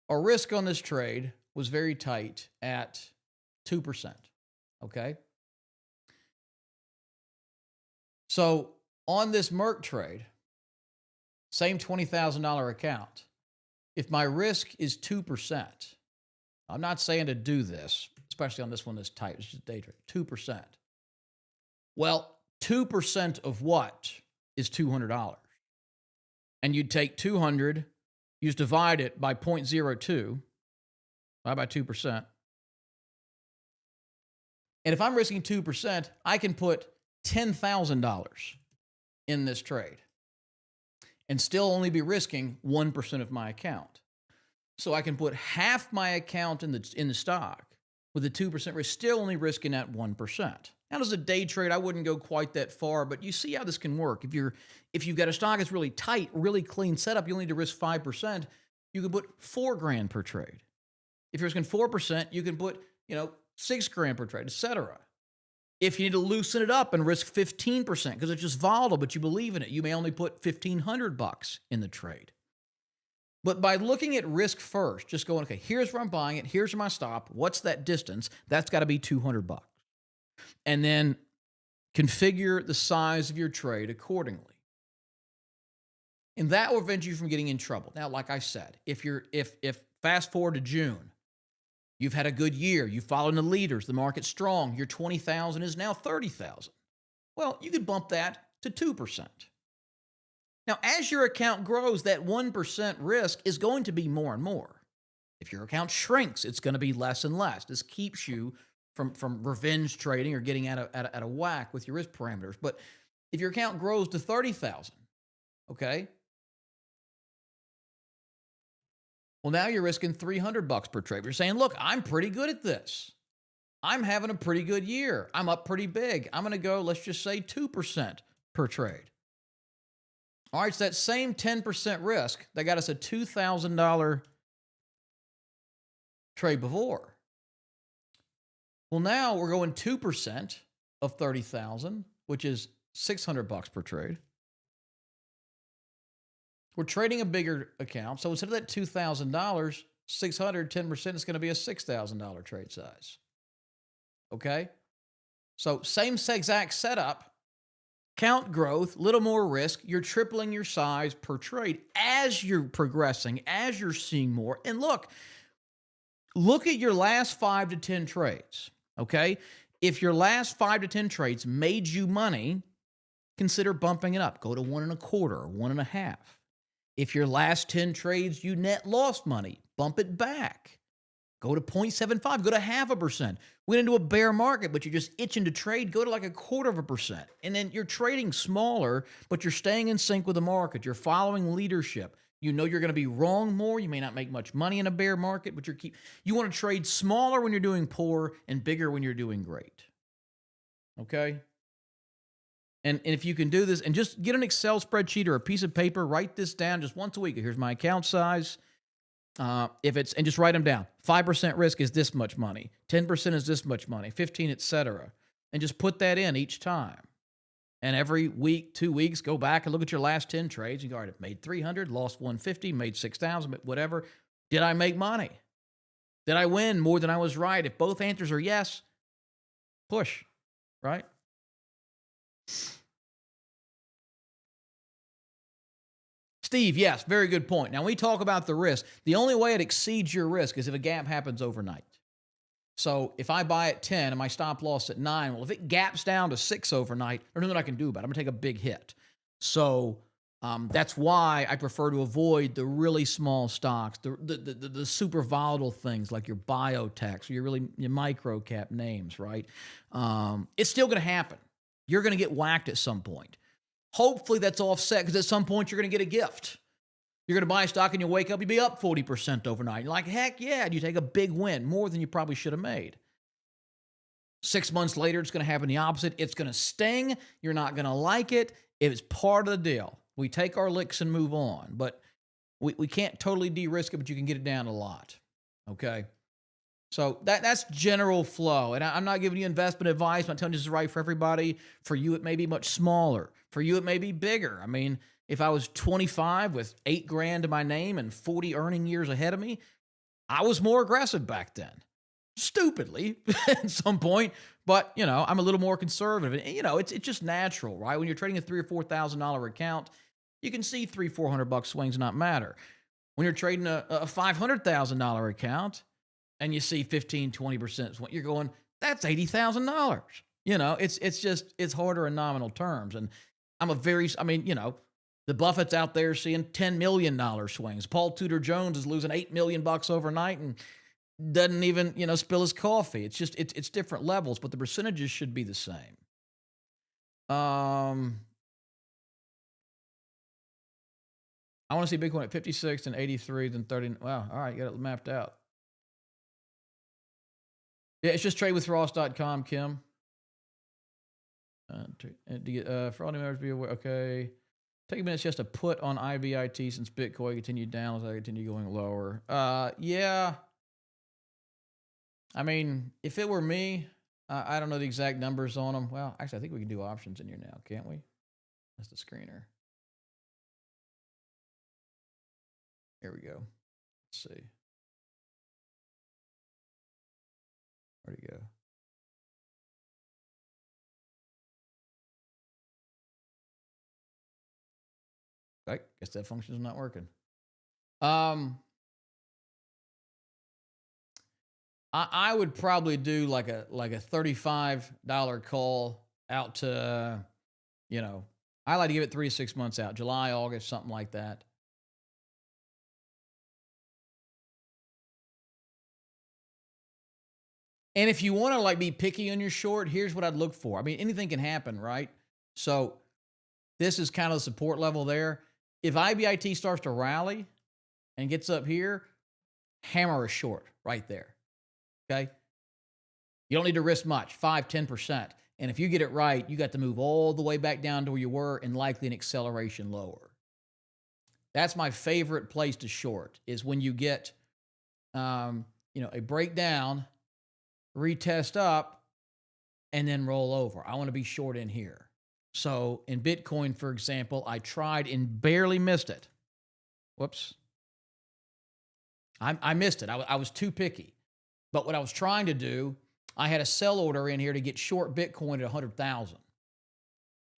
Our risk on this trade was very tight at 2%, okay? So on this Merck trade, same $20,000 account, if my risk is 2%, I'm not saying to do this, especially on this one that's tight, it's just day trade, 2%. Well, 2% of what is $200? And you'd take 200, you just divide it by 0.02, by 2%. And if I'm risking 2%, I can put $10,000 in this trade and still only be risking 1% of my account. So I can put half my account in the stock with a 2% risk, still only risking at 1%. Now, as a day trade, I wouldn't go quite that far, but you see how this can work. If you've got a stock that's really tight, really clean setup, you only need to risk 5%. You can put $4,000 per trade. If you're risking 4%, you can put $6,000 per trade, etc. If you need to loosen it up and risk 15% because it's just volatile, but you believe in it, you may only put $1,500 in the trade. But by looking at risk first, just going, okay, here's where I'm buying it, here's my stop, what's that distance? That's got to be $200. And then configure the size of your trade accordingly. And that will prevent you from getting in trouble. Now, like I said, if fast forward to June, you've had a good year, you followed the leaders, the market's strong, your 20,000 is now 30,000. Well, you could bump that to 2%. Now, as your account grows, that 1% risk is going to be more and more. If your account shrinks, it's going to be less and less. This keeps you from revenge trading or getting out of whack with your risk parameters. But if your account grows to 30,000, okay? Well, now you're risking $300 per trade. You're saying, look, I'm pretty good at this. I'm having a pretty good year. I'm up pretty big. I'm going to go, let's just say 2% per trade. All right, so that same 10% risk that got us a $2,000 trade before. Well, now we're going 2% of 30,000, which is $600 per trade. We're trading a bigger account. So instead of that $2,000, 600, 10% is going to be a $6,000 trade size. Okay? So same exact setup, count growth, little more risk. You're tripling your size per trade as you're progressing, as you're seeing more. And look at your last 5 to 10 trades. Okay? If your last 5 to 10 trades made you money, consider bumping it up. Go to 1.25 or 1.5. If your last 10 trades you net lost money, bump it back. Go to 0.75, go to 0.5%. Went into a bear market, but you're just itching to trade, go to like 0.25%. And then you're trading smaller, but you're staying in sync with the market. You're following leadership. You know you're going to be wrong more. You may not make much money in a bear market, but you want to trade smaller when you're doing poor and bigger when you're doing great. Okay? And if you can do this, and just get an Excel spreadsheet or a piece of paper, write this down just once a week. Here's my account size. And just write them down. 5% risk is this much money. 10% is this much money. 15, etc. And just put that in each time. And every week, 2 weeks, go back and look at your last 10 trades. You go, all right, made 300, lost 150, made 6,000, whatever. Did I make money? Did I win more than I was right? If both answers are yes, push, right? Steve, yes, very good point. Now, when we talk about the risk, the only way it exceeds your risk is if a gap happens overnight. So if I buy at 10 and my stop loss at 9, well, if it gaps down to 6 overnight, there's nothing I can do about it. I'm going to take a big hit. So that's why I prefer to avoid the really small stocks, the super volatile things like your biotechs or your micro cap names, right? It's still going to happen. You're going to get whacked at some point. Hopefully that's offset because at some point you're going to get a gift. You're going to buy a stock and you wake up, you'll be up 40% overnight. You're like, heck yeah, and you take a big win, more than you probably should have made. 6 months later, it's going to happen the opposite. It's going to sting. You're not going to like it. It's part of the deal. We take our licks and move on, but we can't totally de-risk it, but you can get it down a lot, okay? So that's general flow, and I'm not giving you investment advice. I'm not telling you this is right for everybody. For you, it may be much smaller. For you, it may be bigger. I mean, if I was 25 with $8,000 to my name and 40 earning years ahead of me, I was more aggressive back then. Stupidly at some point, but I'm a little more conservative. And it's just natural, right? When you're trading a $3,000 or $4,000 account, you can see $300-$400 swings not matter. When you're trading a $500,000 account and you see 15-20% swing, you're going, that's $80,000. It's harder in nominal terms. And the Buffett's out there seeing $10 million swings. Paul Tudor Jones is losing $8 million overnight and doesn't even, spill his coffee. It's just, it's different levels, but the percentages should be the same. I want to see Bitcoin at 56 and 83, then 30. Wow. All right. You got it mapped out. Yeah. It's just tradewithross.com, Kim. For all new members, be aware. Okay. Take a minute just to put on IBIT since Bitcoin continued down as I continue going lower. Yeah. I mean, if it were me, I don't know the exact numbers on them. Well, actually, I think we can do options in here now, can't we? That's the screener. Here we go. Let's see. Where'd it go? I guess that function is not working. I would probably do like a $35 call out to, I like to give it 3 to 6 months out, July, August, something like that. And if you want to be picky on your short, here's what I'd look for. I mean, anything can happen, right? So this is kind of the support level there. If IBIT starts to rally and gets up here, hammer a short right there. Okay. You don't need to risk much, 5-10%. And if you get it right, you got to move all the way back down to where you were and likely an acceleration lower. That's my favorite place to short is when you get, a breakdown, retest up, and then roll over. I want to be short in here. So in Bitcoin, for example, I tried and barely missed it. Whoops. I missed it. I was too picky. But what I was trying to do, I had a sell order in here to get short Bitcoin at 100,000.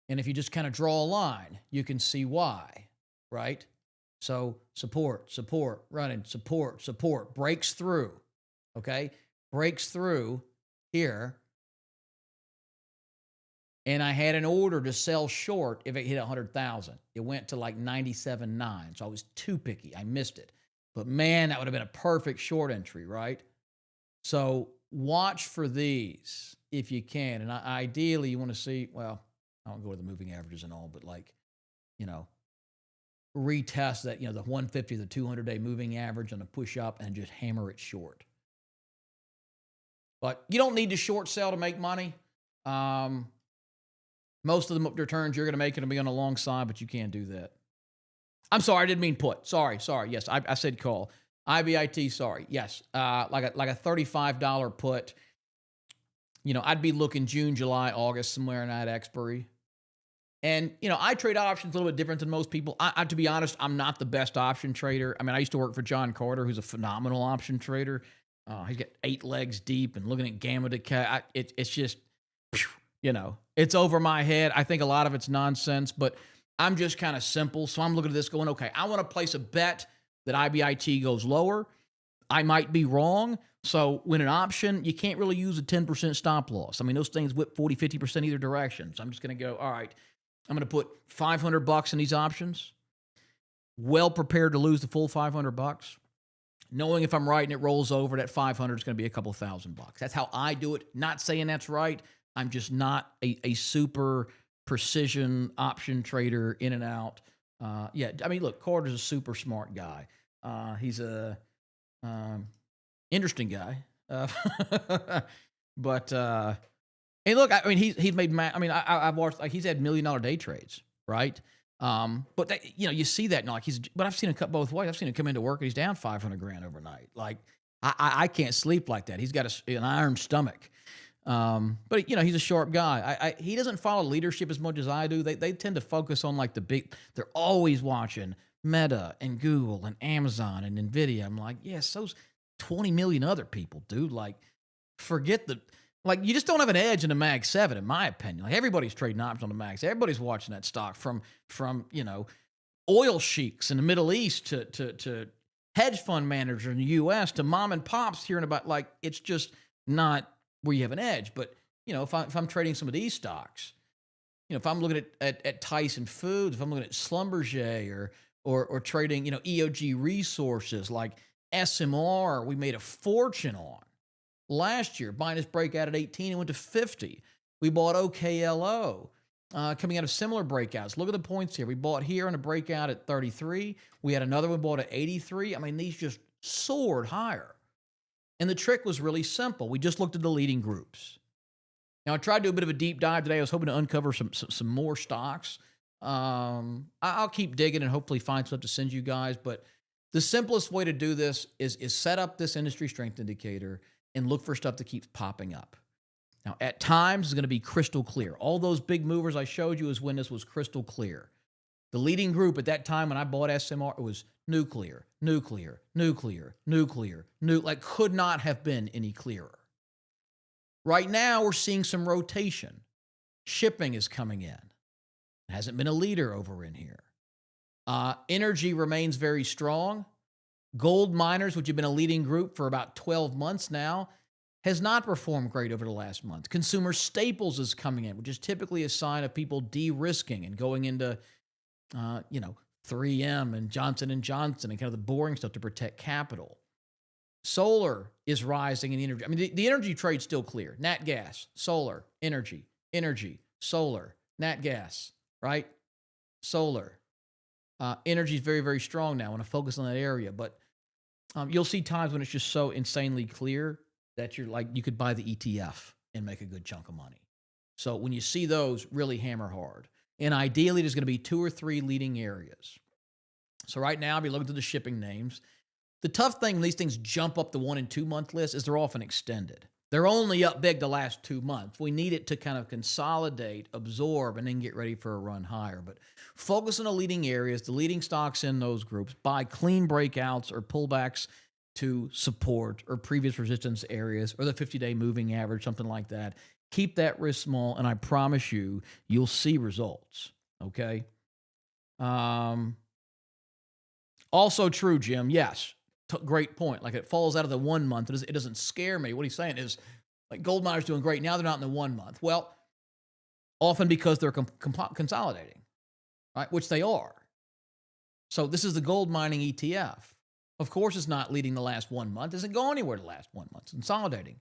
And if you just kind of draw a line, you can see why, right? So support, running, support, breaks through, okay? Breaks through here. And I had an order to sell short if it hit 100,000. It went to like 97.9. So I was too picky. I missed it. But man, that would have been a perfect short entry, right? So watch for these if you can. And ideally, you want to see, well, I don't go with the moving averages and all, but retest that, the 150, the 200-day moving average on a push up and just hammer it short. But you don't need to short sell to make money. Most of the returns you're going to make are going to be on the long side, but you can't do that. I'm sorry, I didn't mean put. Sorry. Yes, I said call. IBIT, sorry. Yes, like a $35 put. I'd be looking June, July, August, somewhere in that expiry. And, I trade options a little bit different than most people. To be honest, I'm not the best option trader. I mean, I used to work for John Carter, who's a phenomenal option trader. He's got 8 legs deep and looking at gamma decay. It's just, it's over my head. I think a lot of it's nonsense, but I'm just kind of simple. So I'm looking at this going, okay, I want to place a bet that IBIT goes lower. I might be wrong. So when an option, you can't really use a 10% stop loss. I mean, those things whip 40, 50% either direction. So I'm just going to go, all right, I'm going to put $500 in these options, well prepared to lose the full $500, knowing if I'm right and it rolls over, that 500 is going to be a couple $1,000. That's how I do it. Not saying that's right. I'm just not a super precision option trader in and out. I mean, look, Carter's a super smart guy. He's a interesting guy. But hey, look, I mean, he's made. I've watched, like, he's had $1 million day trades, right? But that, you see that, and like but I've seen him cut both ways. I've seen him come into work and he's down 500 grand overnight. Like, I can't sleep like that. He's got an iron stomach. But he's a sharp guy. He doesn't follow leadership as much as I do. They tend to focus on like they're always watching Meta and Google and Amazon and Nvidia. I'm like, yes, those 20 million other people, dude. Like, forget you just don't have an edge in the Mag 7, in my opinion. Like, everybody's trading options on the Mag 7. Everybody's watching that stock from oil sheiks in the Middle East to hedge fund managers in the U.S. to mom and pops hearing about, like, it's just not where you have an edge. But, if I'm trading some of these stocks, if I'm looking at Tyson Foods, if I'm looking at Schlumberger or trading, EOG Resources, like SMR, we made a fortune on last year, buying this breakout at 18 and went to 50. We bought OKLO, coming out of similar breakouts. Look at the points here. We bought here on a breakout at 33. We had another one bought at 83. I mean, these just soared higher. And the trick was really simple. We just looked at the leading groups. Now, I tried to do a bit of a deep dive today. I was hoping to uncover some more stocks. I'll keep digging and hopefully find stuff to send you guys. But the simplest way to do this is set up this industry strength indicator and look for stuff that keeps popping up. Now, at times, it's going to be crystal clear. All those big movers I showed you is when this was crystal clear. The leading group at that time when I bought SMR, it was nuclear, like, could not have been any clearer. Right now, we're seeing some rotation. Shipping is coming in. It hasn't been a leader over in here. Energy remains very strong. Gold miners, which have been a leading group for about 12 months now, has not performed great over the last month. Consumer staples is coming in, which is typically a sign of people de-risking and going into, 3M and Johnson & Johnson and kind of the boring stuff to protect capital. Solar is rising in energy. I mean, the energy trade's still clear. Nat gas, solar, energy, solar, nat gas, right? Solar. Energy is very, very strong now. I want to focus on that area, but you'll see times when it's just so insanely clear that you're like, you could buy the ETF and make a good chunk of money. So when you see those, really hammer hard. And ideally, there's going to be 2 or 3 leading areas. So right now, I'll be looking through the shipping names. The tough thing when these things jump up the 1 and 2 month list is they're often extended. They're only up big the last 2 months. We need it to kind of consolidate, absorb, and then get ready for a run higher. But focus on the leading areas, the leading stocks in those groups. Buy clean breakouts or pullbacks to support or previous resistance areas or the 50-day moving average, something like that. Keep that risk small, and I promise you, you'll see results, okay? Also true, Jim, yes. Great point. Like, it falls out of the 1 month. It doesn't scare me. What he's saying is, like, gold miners doing great. Now they're not in the 1 month. Well, often because they're consolidating, right? Which they are. So this is the gold mining ETF. Of course, it's not leading the last 1 month. It doesn't go anywhere the last 1 month. It's consolidating.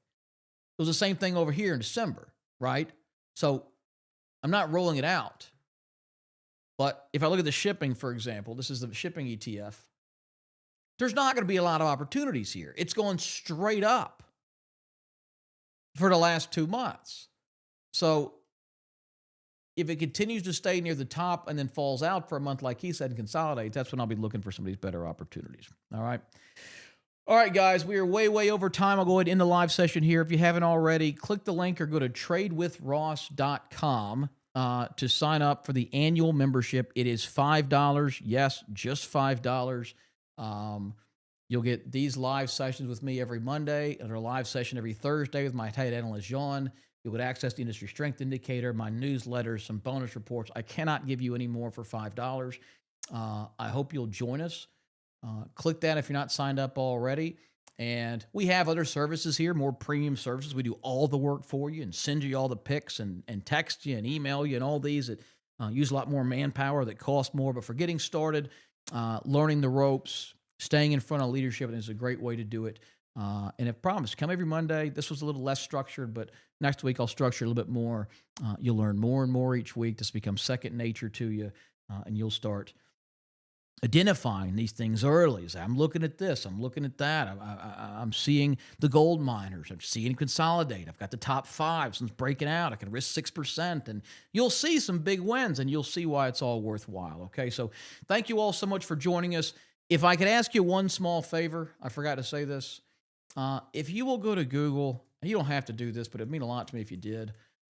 It was the same thing over here in December, right? So I'm not rolling it out. But if I look at the shipping, for example, this is the shipping ETF. There's not going to be a lot of opportunities here. It's going straight up for the last 2 months. So if it continues to stay near the top and then falls out for a month, like he said, and consolidates, that's when I'll be looking for some of these better opportunities. All right. All right, guys, we are way over time. I'll go ahead and end the live session here. If you haven't already, click the link or go to tradewithross.com. to sign up for the annual membership. It is $5. Yes, just $5. Um, you'll get these live sessions with me every Monday and a live session every Thursday with my tight analyst, John. You'll get access to the industry strength indicator, my newsletters, some bonus reports. I cannot give you any more for $5. I hope you'll join us. Click that if you're not signed up already. And we have other services here, more premium services. We do all the work for you and send you all the pics and text you and email you and all these that use a lot more manpower, that cost more. But for getting started, learning the ropes, staying in front of leadership is a great way to do it. And I promise, come every Monday. This was a little less structured, but next week I'll structure a little bit more. You'll learn more and more each week. This becomes second nature to you, and you'll start identifying these things early. So I'm looking at this, I'm looking at that. I'm seeing the gold miners. I'm seeing consolidate. I've got the top five since breaking out. I can risk 6%, and you'll see some big wins, and you'll see why it's all worthwhile. Okay, so thank you all so much for joining us. If I could ask you one small favor, I forgot to say this. If you will go to Google, and you don't have to do this, but it'd mean a lot to me if you did.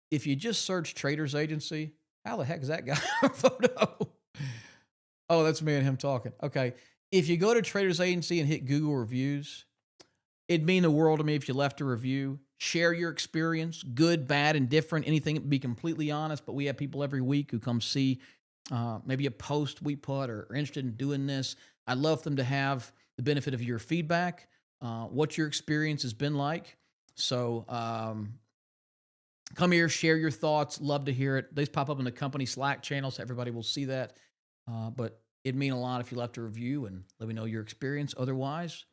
If you just search Traders Agency, how the heck is that guy photo? Oh, that's me and him talking. Okay. If you go to Traders Agency and hit Google reviews, it'd mean the world to me if you left a review. Share your experience, good, bad, and different. Anything, be completely honest. But we have people every week who come see maybe a post we put or are interested in doing this. I'd love them to have the benefit of your feedback, what your experience has been like. So come here, share your thoughts. Love to hear it. These pop up in the company Slack channel, so everybody will see that. But it'd mean a lot if you left a review and let me know your experience. Otherwise,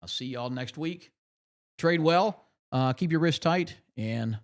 I'll see y'all next week. Trade well, keep your wrists tight, and